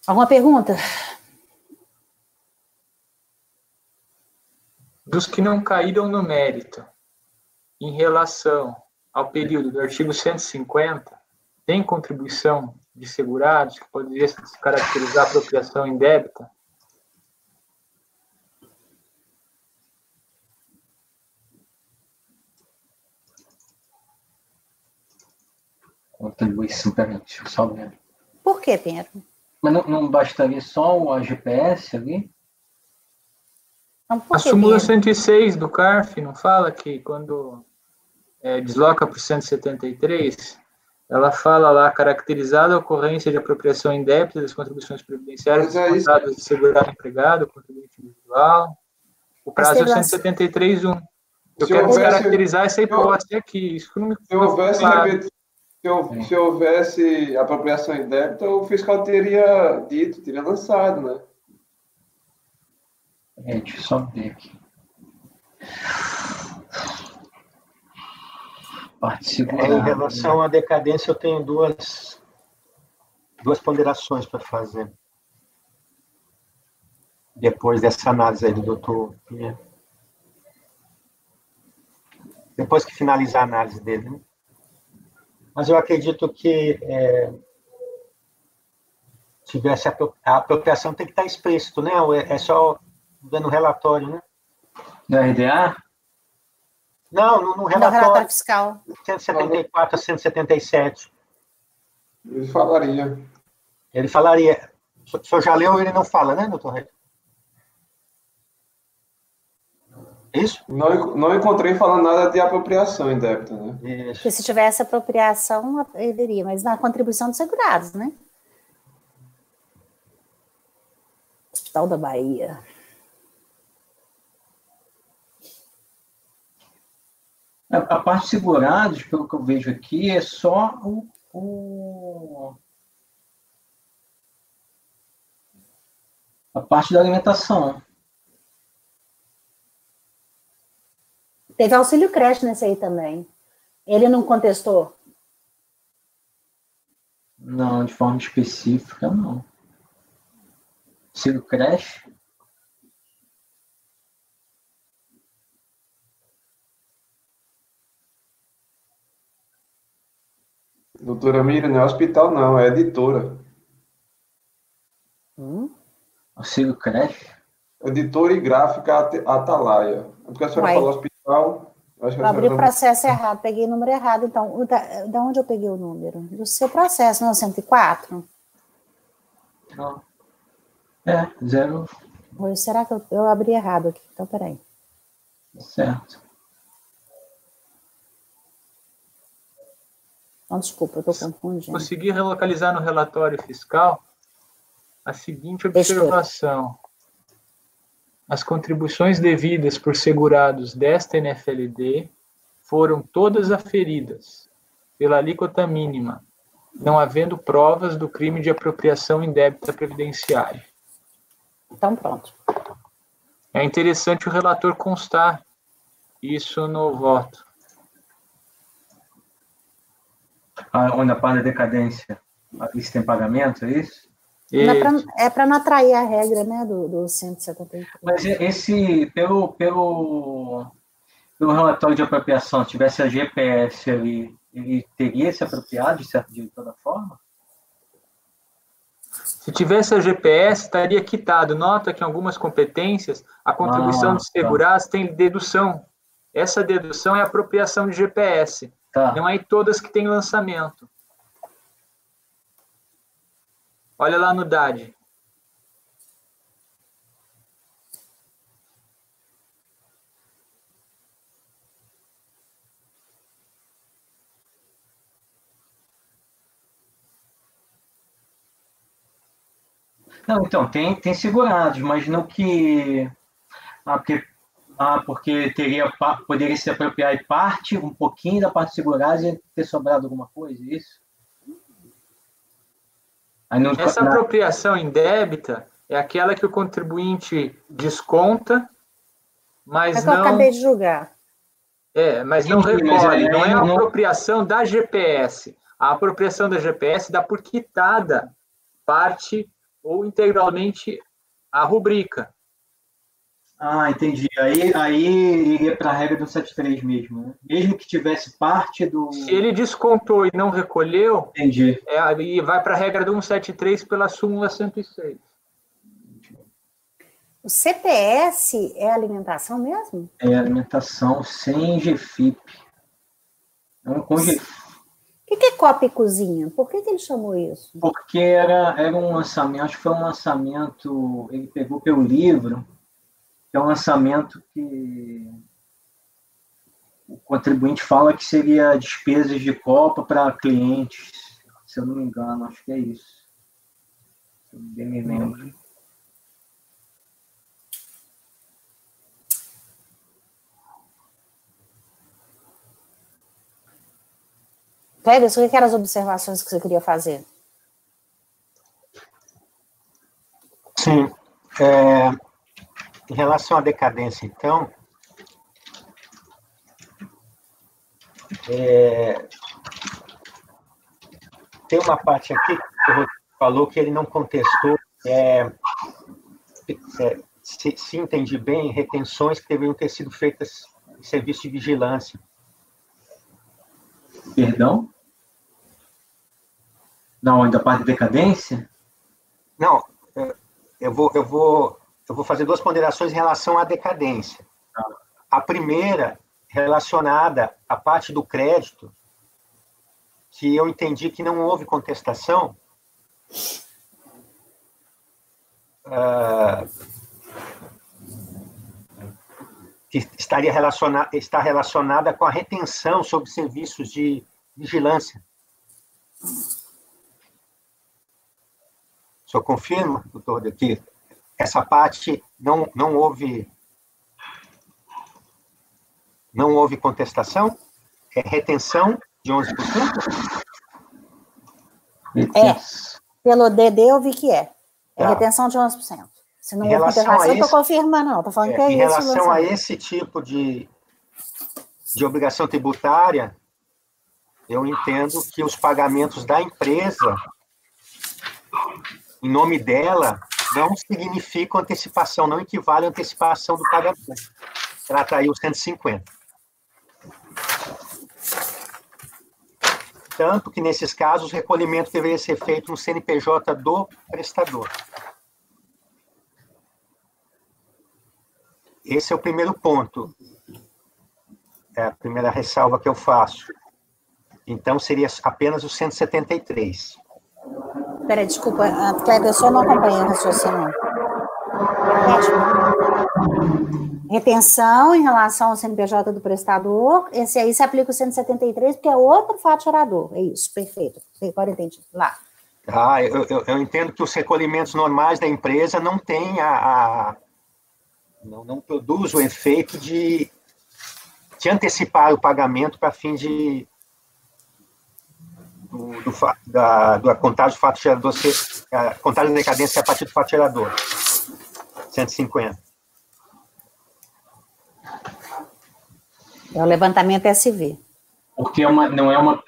Alguma pergunta? Dos que não caíram no mérito, em relação ao período do artigo 150, tem contribuição de segurados que poderia se caracterizar a apropriação indébita? Contribuição, peraí, deixa eu só ver. Por que, Pedro? Mas não bastaria só o AGPS ali? Não, A súmula 106 do CARF não fala que quando desloca para o 173, ela fala lá, caracterizada a ocorrência de apropriação indébita das contribuições previdenciárias descontadas de segurado empregado, contribuinte individual. O prazo é 173.1. Eu quero descaracterizar essa hipótese aqui. Isso não me Se houvesse apropriação indébita, o fiscal teria lançado, né? Deixa eu só ver aqui. Em relação à decadência, eu tenho duas ponderações para fazer. Depois dessa análise aí do doutor Pinheiro. Depois que finalizar a análise dele, né? Mas eu acredito que tivesse a apropriação tem que estar explícito, né? É só dando relatório, né? No RDA? Não, no relatório. No relatório fiscal. 174 a 177. Ele falaria. O senhor já leu, ele não fala, né, doutor Reto? Isso? Não encontrei falando nada de apropriação indébita, né? Porque se tivesse apropriação, ele iria, mas na contribuição dos segurados, né? Hospital da Bahia. A parte de segurados, pelo que eu vejo aqui, é só a parte da alimentação. Teve auxílio creche nesse aí também. Ele não contestou? Não, de forma específica, não. Auxílio creche? Doutora Miriam, não é hospital, não, é editora. Auxílio creche? Editora e gráfica Atalaia. Porque a senhora falou hospital... Eu abri o processo errado, peguei o número errado, então. Da onde eu peguei o número? Do seu processo, não é o 104? Não. É, 0. Será que eu abri errado aqui? Então, peraí. Certo. Não, desculpa, eu estou confundindo. Consegui relocalizar no relatório fiscal a seguinte observação. As contribuições devidas por segurados desta NFLD foram todas aferidas pela alíquota mínima, não havendo provas do crime de apropriação indébita previdenciária. Então, pronto. É interessante o relator constar isso no voto. Onde a parte da decadência, isso tem pagamento, é isso? É para não atrair a regra, né, do 173. Mas pelo relatório de apropriação, se tivesse a GPS ali, ele teria se apropriado de toda forma? Se tivesse a GPS, estaria quitado. Nota que em algumas competências, a contribuição de segurados tem dedução. Essa dedução é apropriação de GPS. Tá. Não é todas que têm lançamento. Olha lá no DAD. Não, então, tem segurados, mas não que... porque poderia se apropriar de parte, um pouquinho da parte segurada e ter sobrado alguma coisa, é isso? Essa apropriação indébita é aquela que o contribuinte desconta, mas não... eu acabei de julgar. Mas não recolhe. Não é a apropriação da GPS. A apropriação da GPS dá por quitada parte ou integralmente a rubrica. Entendi. Aí iria para a regra do 73 mesmo, né? Mesmo que tivesse parte do... Se ele descontou e não recolheu, entendi. Aí vai para a regra do 173 pela súmula 106. O CPS é alimentação mesmo? É alimentação sem GFIP. Com GFIP. O que é Copa e Cozinha? Por que ele chamou isso? Porque era um lançamento, acho que foi um lançamento, ele pegou pelo livro, que é um lançamento que o contribuinte fala que seria despesas de Copa para clientes, se eu não me engano, acho que é isso. Se eu bem me lembro. Pérez, o que eram as observações que você queria fazer? Sim. Em relação à decadência, então, tem uma parte aqui que o Rodrigo falou que ele não contestou, se entendi bem, retenções que deveriam ter sido feitas em serviço de vigilância. Perdão? Não, da parte de decadência? Não, eu vou fazer duas ponderações em relação à decadência. A primeira, relacionada à parte do crédito, que eu entendi que não houve contestação, que está relacionada com a retenção sobre serviços de vigilância. O senhor confirma, doutor, que essa parte não houve contestação? É retenção de 11%? Pelo DD eu vi que é. É Tá. retenção de 11%. Se não houve contestação, eu estou confirmando, não. Estou falando que é isso. Em relação a esse tipo de obrigação tributária, eu entendo que os pagamentos da empresa, em nome dela, não significam antecipação, não equivale à antecipação do pagamento. Trata aí os 150. Tanto que, nesses casos, o recolhimento deveria ser feito no CNPJ do prestador. Esse é o primeiro ponto. É a primeira ressalva que eu faço. Então, seria apenas o 173. Peraí, desculpa, Kleber, eu só não acompanhei o raciocínio. Retenção em relação ao CNPJ do prestador, esse aí se aplica o 173, porque é outro fato gerador. É isso, perfeito. Agora entendi. Lá. Eu entendo que os recolhimentos normais da empresa não têm não produz o efeito de antecipar o pagamento para fim da contagem do fato gerador, a contagem de decadência a partir do fato gerador. 150. É o levantamento SV. Porque não é uma,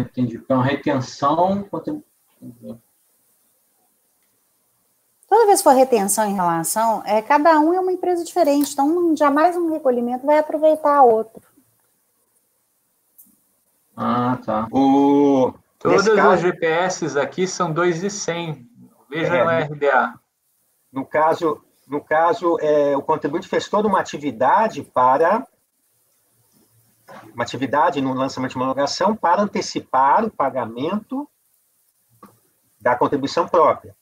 entendi, é uma retenção. Toda vez que for retenção em relação, cada um é uma empresa diferente, então jamais um recolhimento vai aproveitar outro. Ah, tá. Todas as GPS aqui são 2.100. Veja no RDA. No caso, o contribuinte fez toda uma atividade no lançamento de homologação para antecipar o pagamento da contribuição própria.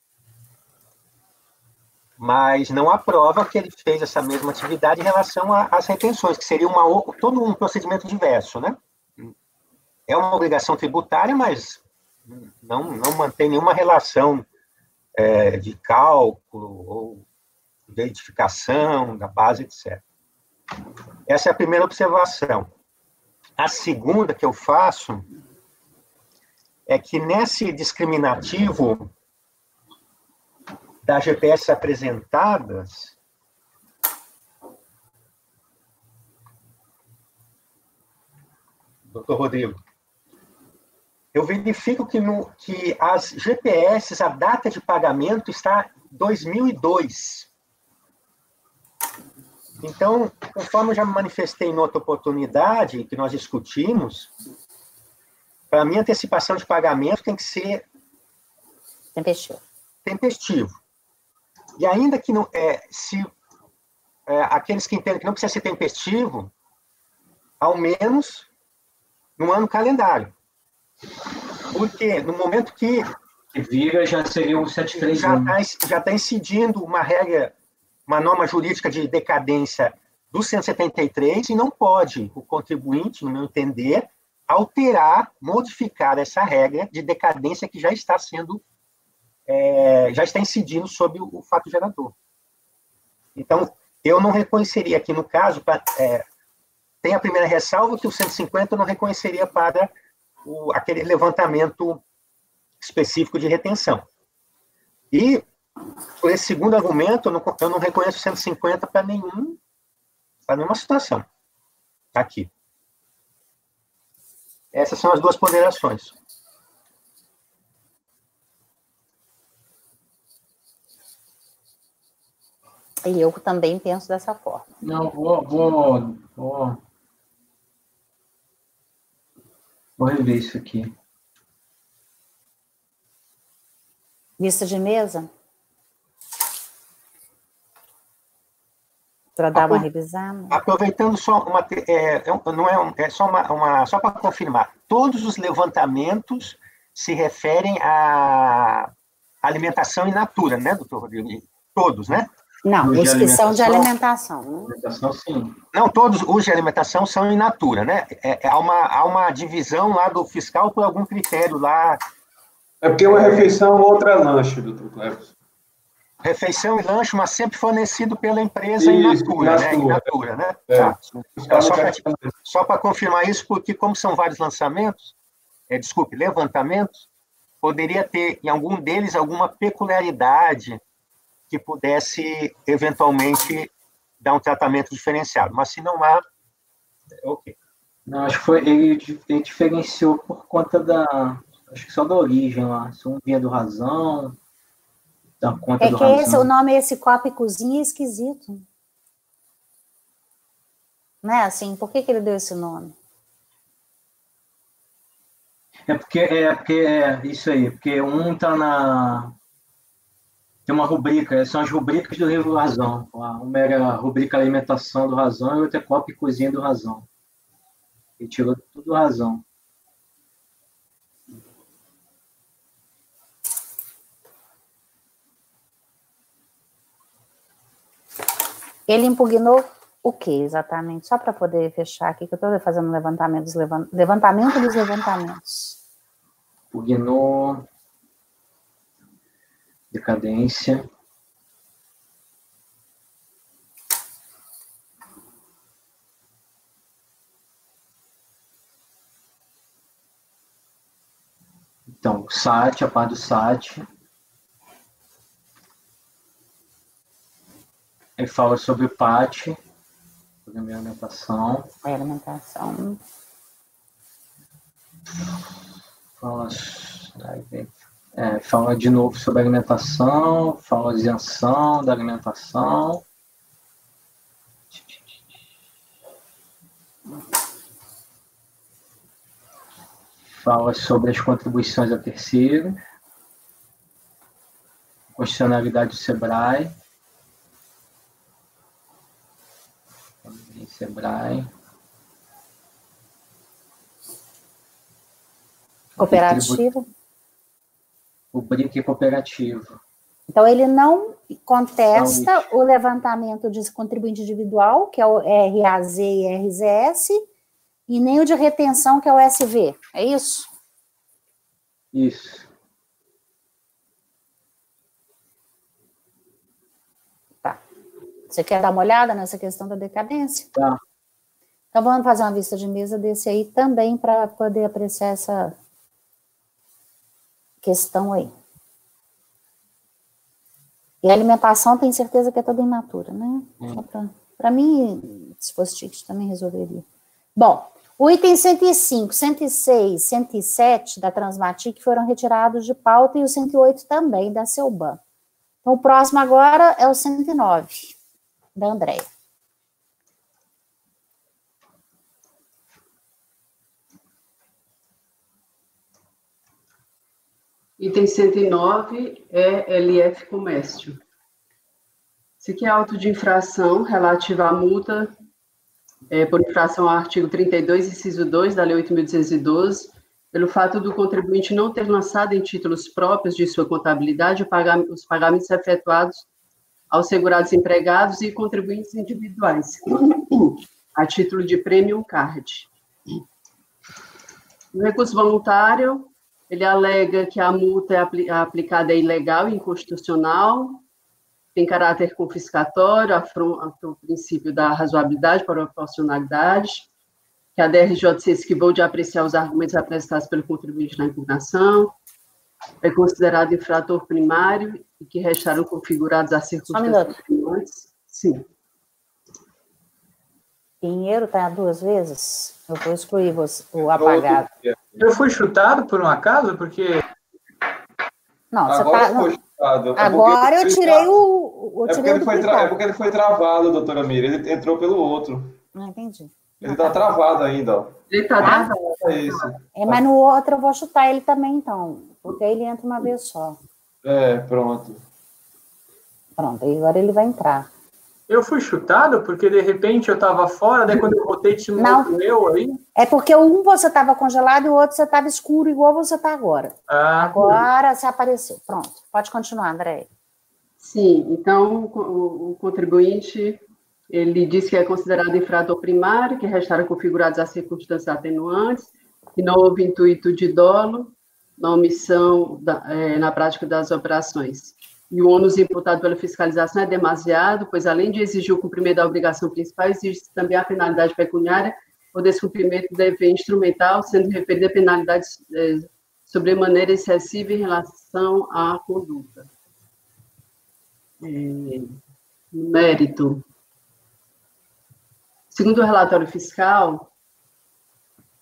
Mas não aprova que ele fez essa mesma atividade em relação às retenções, que seria todo um procedimento diverso, né? É uma obrigação tributária, mas não mantém nenhuma relação de cálculo ou de identificação da base, etc. Essa é a primeira observação. A segunda que eu faço é que nesse discriminativo das GPS apresentadas, doutor Rodrigo, eu verifico que as GPS, a data de pagamento está 2002. Então, conforme eu já me manifestei em outra oportunidade que nós discutimos, para mim, a antecipação de pagamento tem que ser tempestivo. E ainda que aqueles que entendem que não precisa ser tempestivo, ao menos no ano calendário. Porque no momento que vira, já seria um 731. Já está incidindo uma regra, uma norma jurídica de decadência do 173, e não pode o contribuinte, no meu entender, modificar essa regra de decadência que já está incidindo sobre o fato gerador. Então, eu não reconheceria aqui, no caso, tem a primeira ressalva que o 150 eu não reconheceria para aquele levantamento específico de retenção. E, por esse segundo argumento, eu não reconheço o 150 para nenhuma situação aqui. Essas são as duas ponderações. E eu também penso dessa forma. Não, vou rever isso aqui. Lista de mesa? Para dar uma revisada? Aproveitando só só para confirmar, todos os levantamentos se referem à alimentação in natura, né, doutor Rodrigo? Todos, né? Não, os que são de alimentação. Né? Alimentação, sim. Não, todos os de alimentação são in natura, né? Há uma divisão lá do fiscal por algum critério lá. É porque uma refeição, outra lanche, doutor Cleves. Refeição e lanche, mas sempre fornecido pela empresa in natura, né? In natura, né? Tá. Só para confirmar isso, porque como são vários levantamentos, poderia ter em algum deles alguma peculiaridade que pudesse, eventualmente, dar um tratamento diferenciado. Mas se não há, ok. Não, acho que ele diferenciou por conta acho que só da origem lá. Se um via do razão, da conta do razão. O nome Copa e Cozinha é esquisito. Né, assim, por que ele deu esse nome? É isso aí, porque um tá na... Tem uma rubrica, são as rubricas do livro Razão. Uma era a rubrica alimentação do Razão e outra é cópia e cozinha do Razão. Ele tirou tudo do Razão. Ele impugnou o que exatamente? Só para poder fechar aqui, que eu estou fazendo levantamento dos levantamentos. Impugnou decadência. Então, SAT, a parte do SAT. Ele fala sobre o PAT, programa de alimentação. Alimentação. Fala de novo sobre alimentação, fala de isenção da alimentação. Fala sobre as contribuições a terceiro, constitucionalidade do SEBRAE. SEBRAE. Cooperativa. Rubrica cooperativa. Então, ele não contesta o levantamento de contribuinte individual, que é o RAZ e RZS, e nem o de retenção, que é o SV. É isso? Isso. Tá. Você quer dar uma olhada nessa questão da decadência? Tá. Então, vamos fazer uma vista de mesa desse aí também, para poder apreciar essa questão aí. E a alimentação, tem certeza que é toda in natura, né? Para mim, se fosse ticket, também resolveria. Bom, o item 105, 106, 107 da Transmatic foram retirados de pauta e o 108 também da Celban. Então, o próximo agora é o 109, da Andréia. Item 109 é LF Comércio. Esse aqui é auto de infração relativa à multa por infração ao artigo 32, inciso 2 da Lei 8.212, pelo fato do contribuinte não ter lançado em títulos próprios de sua contabilidade os pagamentos efetuados aos segurados empregados e contribuintes individuais, a título de Premium Card. No recurso voluntário, ele alega que a multa aplicada é ilegal e inconstitucional, tem caráter confiscatório, afronta o princípio da razoabilidade e proporcionalidade, que a DRJ se esquivou de apreciar os argumentos apresentados pelo contribuinte na impugnação, é considerado infrator primário e que restaram configurados as circunstâncias atenuantes. Sim. Dinheiro está 2 vezes? Eu vou excluir o apagado. Eu fui chutado por um acaso, porque... Não, você agora tá... Foi chutado. Agora eu tirei o... É porque ele foi travado, doutora Mira. Ele entrou pelo outro. Não entendi. Ele está travado ainda, ó. Ele está travado. É isso. Mas no outro eu vou chutar ele também, então. Porque ele entra uma vez só. Pronto. Pronto, e agora ele vai entrar. Eu fui chutado porque, de repente, eu estava fora, daí quando eu voltei, tinha um outro meu aí. É porque um você estava congelado e o outro você estava escuro, igual você está agora. Agora você apareceu. Pronto, pode continuar, André. Sim, então o contribuinte, ele diz que é considerado infrator primário, que restaram configurados as circunstâncias atenuantes, que não houve intuito de dolo na omissão na prática das operações. E o ônus imputado pela fiscalização é demasiado, pois, além de exigir o cumprimento da obrigação principal, exige também a penalidade pecuniária ou descumprimento do dever instrumental, sendo referida a penalidade sobremaneira excessiva em relação à conduta. Mérito. Segundo o relatório fiscal,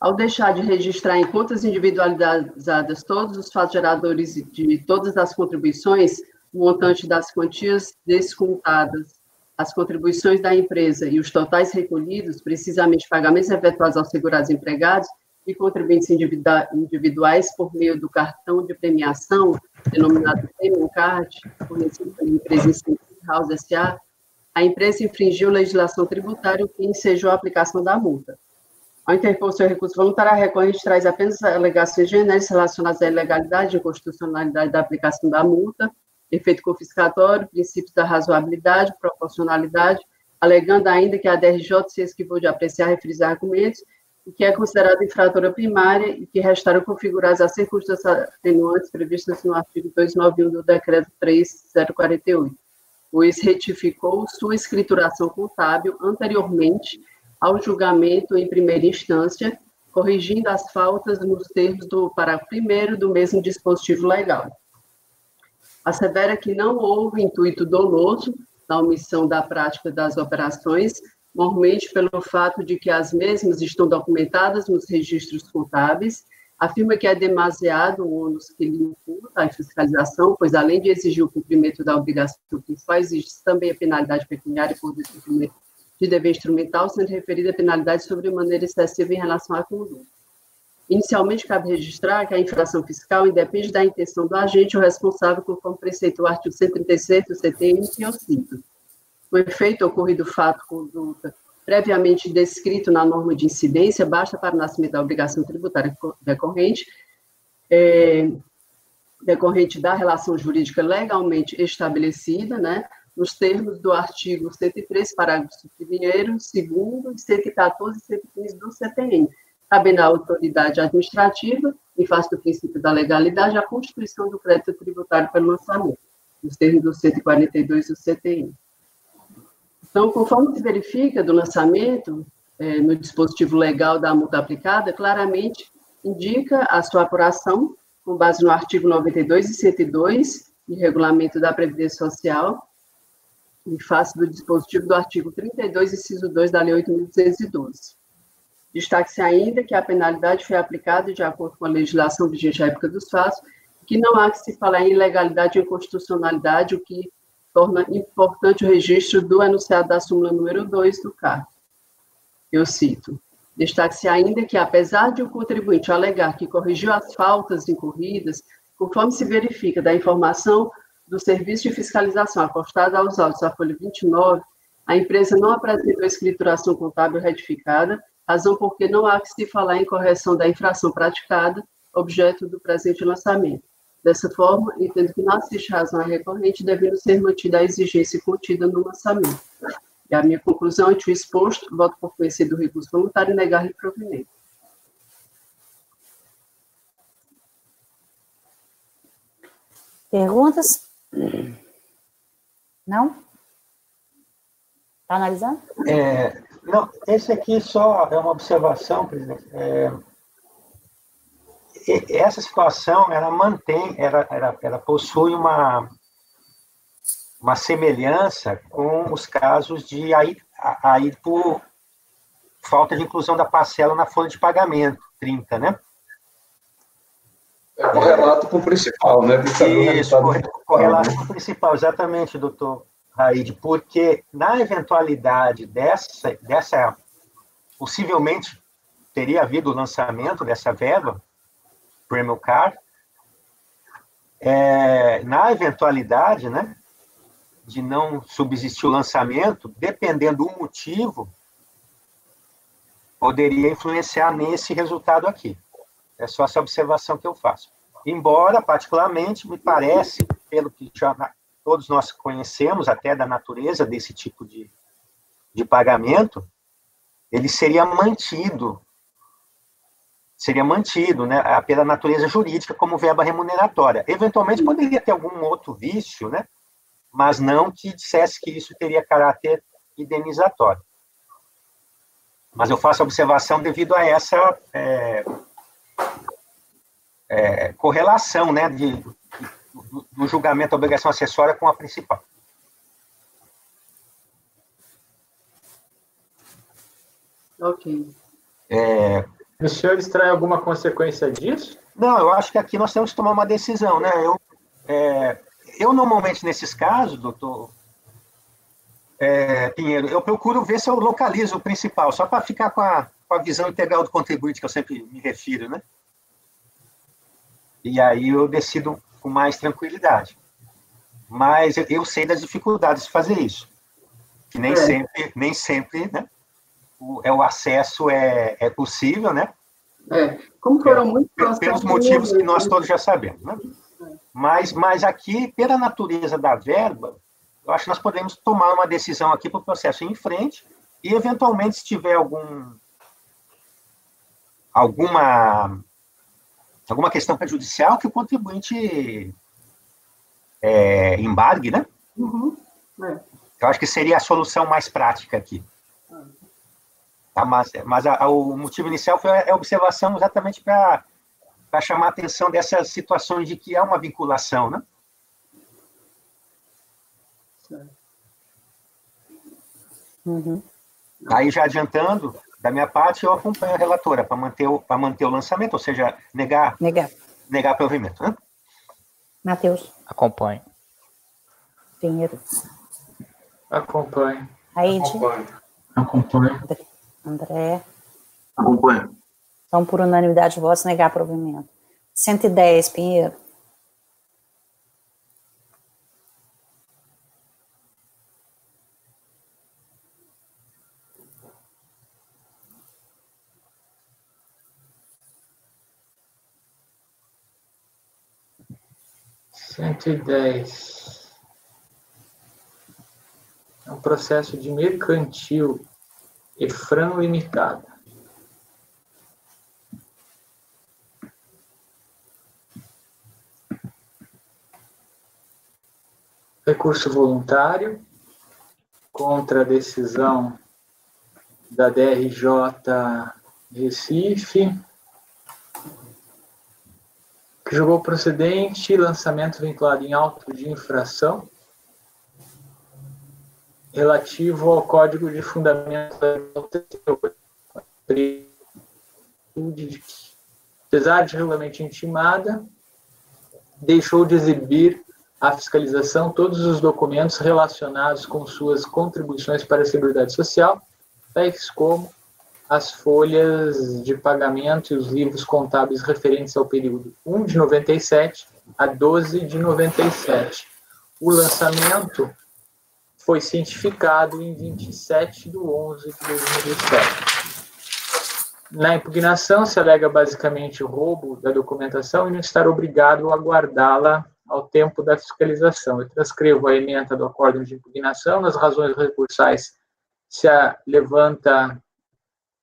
ao deixar de registrar em contas individualizadas todos os fatos geradores de todas as contribuições, o montante das quantias descontadas, as contribuições da empresa e os totais recolhidos, precisamente pagamentos efetuados aos segurados empregados, de contribuintes individuais por meio do cartão de premiação, denominado Premium Card, fornecido pela empresa House S.A., a empresa infringiu legislação tributária, o que ensejou a aplicação da multa. Ao interpor seu recurso voluntário, a recorrente traz apenas alegações genéricas relacionadas à ilegalidade e inconstitucionalidade da aplicação da multa, efeito confiscatório, princípios da razoabilidade, proporcionalidade, alegando ainda que a DRJ se esquivou de apreciar referidos argumentos e que é considerada infratora primária e que restaram configuradas as circunstâncias atenuantes previstas no artigo 291 do Decreto 3048, pois retificou sua escrituração contábil anteriormente ao julgamento em primeira instância, corrigindo as faltas nos termos do parágrafo 1º do mesmo dispositivo legal. Assevera que não houve intuito doloso na omissão da prática das operações, normalmente pelo fato de que as mesmas estão documentadas nos registros contábeis, afirma que é demasiado o ônus que lhe imputa a fiscalização, pois além de exigir o cumprimento da obrigação principal, exige também a penalidade pecuniária por descumprimento de dever instrumental, sendo referida a penalidade sobremaneira excessiva em relação à conduta. Inicialmente, cabe registrar que a infração fiscal independe da intenção do agente ou responsável, conforme preceitua o artigo 136 do CTN, que eu cito. O efeito ocorrido fato conduta previamente descrito na norma de incidência basta para o nascimento da obrigação tributária decorrente da relação jurídica legalmente estabelecida, né, nos termos do artigo 103, parágrafo 1º, 2º, 114 e 115 do CTN, cabendo à autoridade administrativa, em face do princípio da legalidade, a constituição do crédito tributário pelo lançamento, nos termos do 142 do CTN. Então, conforme se verifica do lançamento, no dispositivo legal da multa aplicada, claramente indica a sua apuração, com base no artigo 92 e 102, do Regulamento da Previdência Social, em face do dispositivo do artigo 32, inciso 2 da Lei 8.212. Destaque-se ainda que a penalidade foi aplicada de acordo com a legislação vigente à época dos fatos, que não há que se falar em ilegalidade e inconstitucionalidade, o que torna importante o registro do enunciado da súmula número 2 do CARF. Eu cito: destaque-se ainda que, apesar de o contribuinte alegar que corrigiu as faltas incorridas, conforme se verifica da informação do Serviço de Fiscalização acostada aos autos da folha 29, a empresa não apresentou escrituração contábil retificada, razão porque não há que se falar em correção da infração praticada, objeto do presente lançamento. Dessa forma, entendo que não assiste razão à recorrente, devendo ser mantida a exigência contida no lançamento. E a minha conclusão, ante o exposto, voto por conhecer do recurso voluntário e negar reprovimento. Perguntas? Não? Está analisando? Não, esse aqui só é uma observação, presidente. Essa situação, ela possui uma semelhança com os casos de aí por falta de inclusão da parcela na folha de pagamento, 30, né? É correlato com o principal, né? Isso, correlato com o principal, exatamente, doutor Raide, porque na eventualidade dessa possivelmente teria havido o lançamento dessa verba, Premium Card, na eventualidade, né, de não subsistir o lançamento, dependendo do motivo, poderia influenciar nesse resultado aqui. É só essa observação que eu faço. Embora, particularmente, me parece, pelo que já todos nós conhecemos, até da natureza desse tipo de pagamento, ele seria mantido, né, pela natureza jurídica como verba remuneratória. Eventualmente, poderia ter algum outro vício, né, mas não que dissesse que isso teria caráter indenizatório. Mas eu faço a observação devido a essa correlação, né, do julgamento da obrigação acessória com a principal. Ok. Os senhores traem alguma consequência disso? Não, eu acho que aqui nós temos que tomar uma decisão, né? Eu normalmente, nesses casos, doutor Pinheiro, eu procuro ver se eu localizo o principal, só para ficar com a com a visão integral do contribuinte, que eu sempre me refiro, né? E aí eu decido com mais tranquilidade. Mas eu sei das dificuldades de fazer isso. Que nem sempre, né? O acesso é possível, né? Como foram muito processos... Pelos motivos que nós todos já sabemos, né? Mas aqui, pela natureza da verba, eu acho que nós podemos tomar uma decisão aqui para o processo ir em frente e, eventualmente, se tiver alguma questão prejudicial, que o contribuinte embargue, né? Eu acho que seria a solução mais prática aqui. Tá? Mas o motivo inicial foi a observação exatamente para chamar a atenção dessas situações de que há uma vinculação, né? Aí, já adiantando, da minha parte, eu acompanho a relatora para manter o lançamento, ou seja, negar provimento, né? Matheus. Acompanho. Pinheiro. Acompanho. Aide. Acompanho. André. Acompanho. Então, por unanimidade de votos, negar provimento. 110, Pinheiro. É um processo de mercantil EFRAM limitada. Recurso voluntário contra a decisão da DRJ Recife, que julgou procedente lançamento vinculado em auto de infração relativo ao Código de Fundamento da apesar de regularmente intimada, deixou de exibir à fiscalização todos os documentos relacionados com suas contribuições para a Seguridade Social, tais como as folhas de pagamento e os livros contábeis referentes ao período 1 de 97 a 12 de 97. O lançamento foi cientificado em 27 de 11 de 2007. Na impugnação, se alega basicamente o roubo da documentação e não estar obrigado a guardá-la ao tempo da fiscalização. Eu transcrevo a ementa do acórdão de impugnação. Nas razões recursais se levanta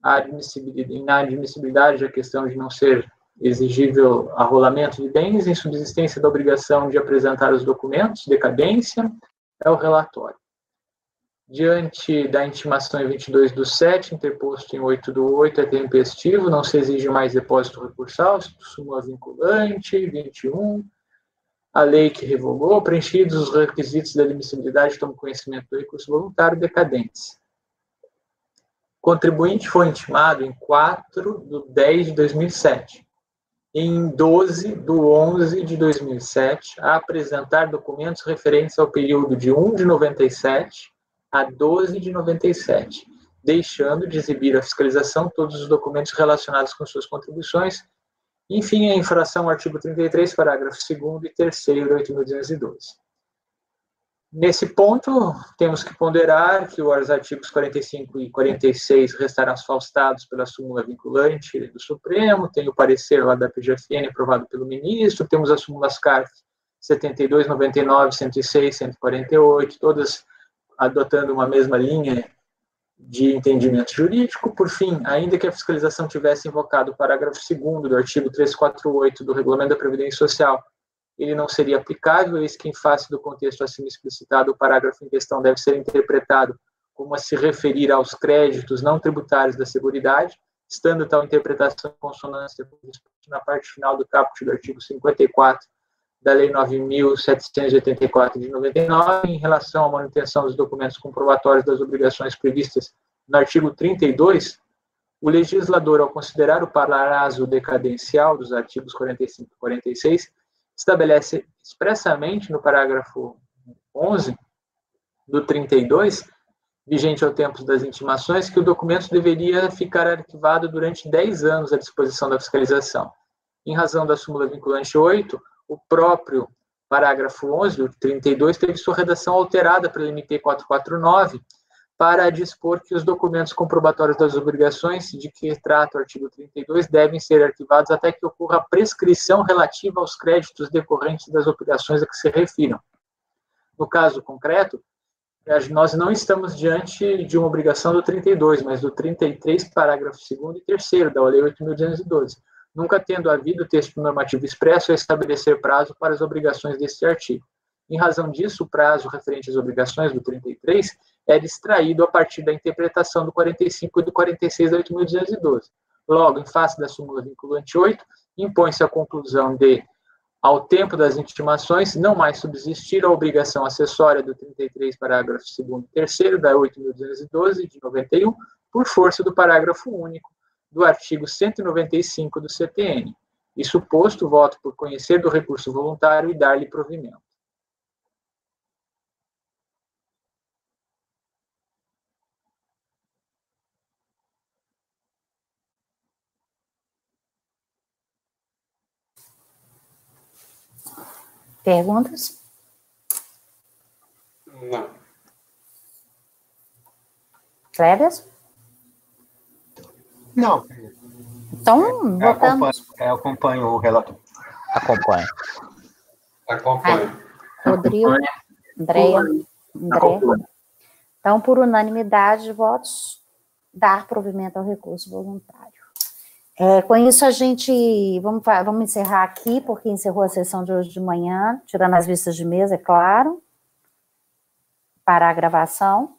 a inadmissibilidade da questão de não ser exigível arrolamento de bens, em subsistência da obrigação de apresentar os documentos, decadência, é o relatório. Diante da intimação em 22/7, interposto em 8/8, é tempestivo, não se exige mais depósito recursal, súmula vinculante, 21, a lei que revogou, preenchidos os requisitos da admissibilidade, toma conhecimento do recurso voluntário, decadentes. O contribuinte foi intimado em 4/10/2007, em 12/11/2007, a apresentar documentos referentes ao período de 1 de 97 a 12 de 97, deixando de exibir à fiscalização todos os documentos relacionados com suas contribuições. Enfim, a infração ao artigo 33, parágrafo 2º e 3º de 8.212. Nesse ponto, temos que ponderar que os artigos 45 e 46 restarão falstados pela súmula vinculante do Supremo, tem o parecer lá da PGFN aprovado pelo ministro, temos as súmulas CARF 72, 99, 106, 148, todas adotando uma mesma linha de entendimento jurídico. Por fim, ainda que a fiscalização tivesse invocado o parágrafo 2º do artigo 348 do Regulamento da Previdência Social, ele não seria aplicável, eis que, em face do contexto acima explicitado, o parágrafo em questão deve ser interpretado como a se referir aos créditos não tributários da Seguridade, estando tal interpretação em consonância na parte final do caput do artigo 54 da Lei 9.784 de 99, em relação à manutenção dos documentos comprobatórios das obrigações previstas no artigo 32, o legislador, ao considerar o prazo decadencial dos artigos 45 e 46, estabelece expressamente no parágrafo 11 do 32 vigente ao tempo das intimações, que o documento deveria ficar arquivado durante 10 anos à disposição da fiscalização. Em razão da súmula vinculante 8, o próprio parágrafo 11, o 32, teve sua redação alterada pela MP 449 para dispor que os documentos comprobatórios das obrigações de que trata o artigo 32 devem ser arquivados até que ocorra a prescrição relativa aos créditos decorrentes das operações a que se refiram. No caso concreto, nós não estamos diante de uma obrigação do 32, mas do 33, parágrafo 2º e 3º da Lei 8.212, nunca tendo havido texto normativo expresso a estabelecer prazo para as obrigações deste artigo. Em razão disso, o prazo referente às obrigações do 33 era extraído a partir da interpretação do 45 e do 46 da 8.212. Logo, em face da súmula vinculante 8, impõe-se a conclusão de, ao tempo das intimações, não mais subsistir a obrigação acessória do 33, parágrafo 2º e 3º da 8.212 de 91, por força do parágrafo único do artigo 195 do CTN. Isso posto, voto por conhecer do recurso voluntário e dar-lhe provimento. Perguntas? Não. Cléber? Não. Então, votamos. Eu acompanho o relator. Acompanho. Rodrigo, Andréia. Então, por unanimidade de votos, dar provimento ao recurso voluntário. Com isso, a gente... Vamos encerrar aqui, porque encerrou a sessão de hoje de manhã, tirando as vistas de mesa, é claro. Para a gravação.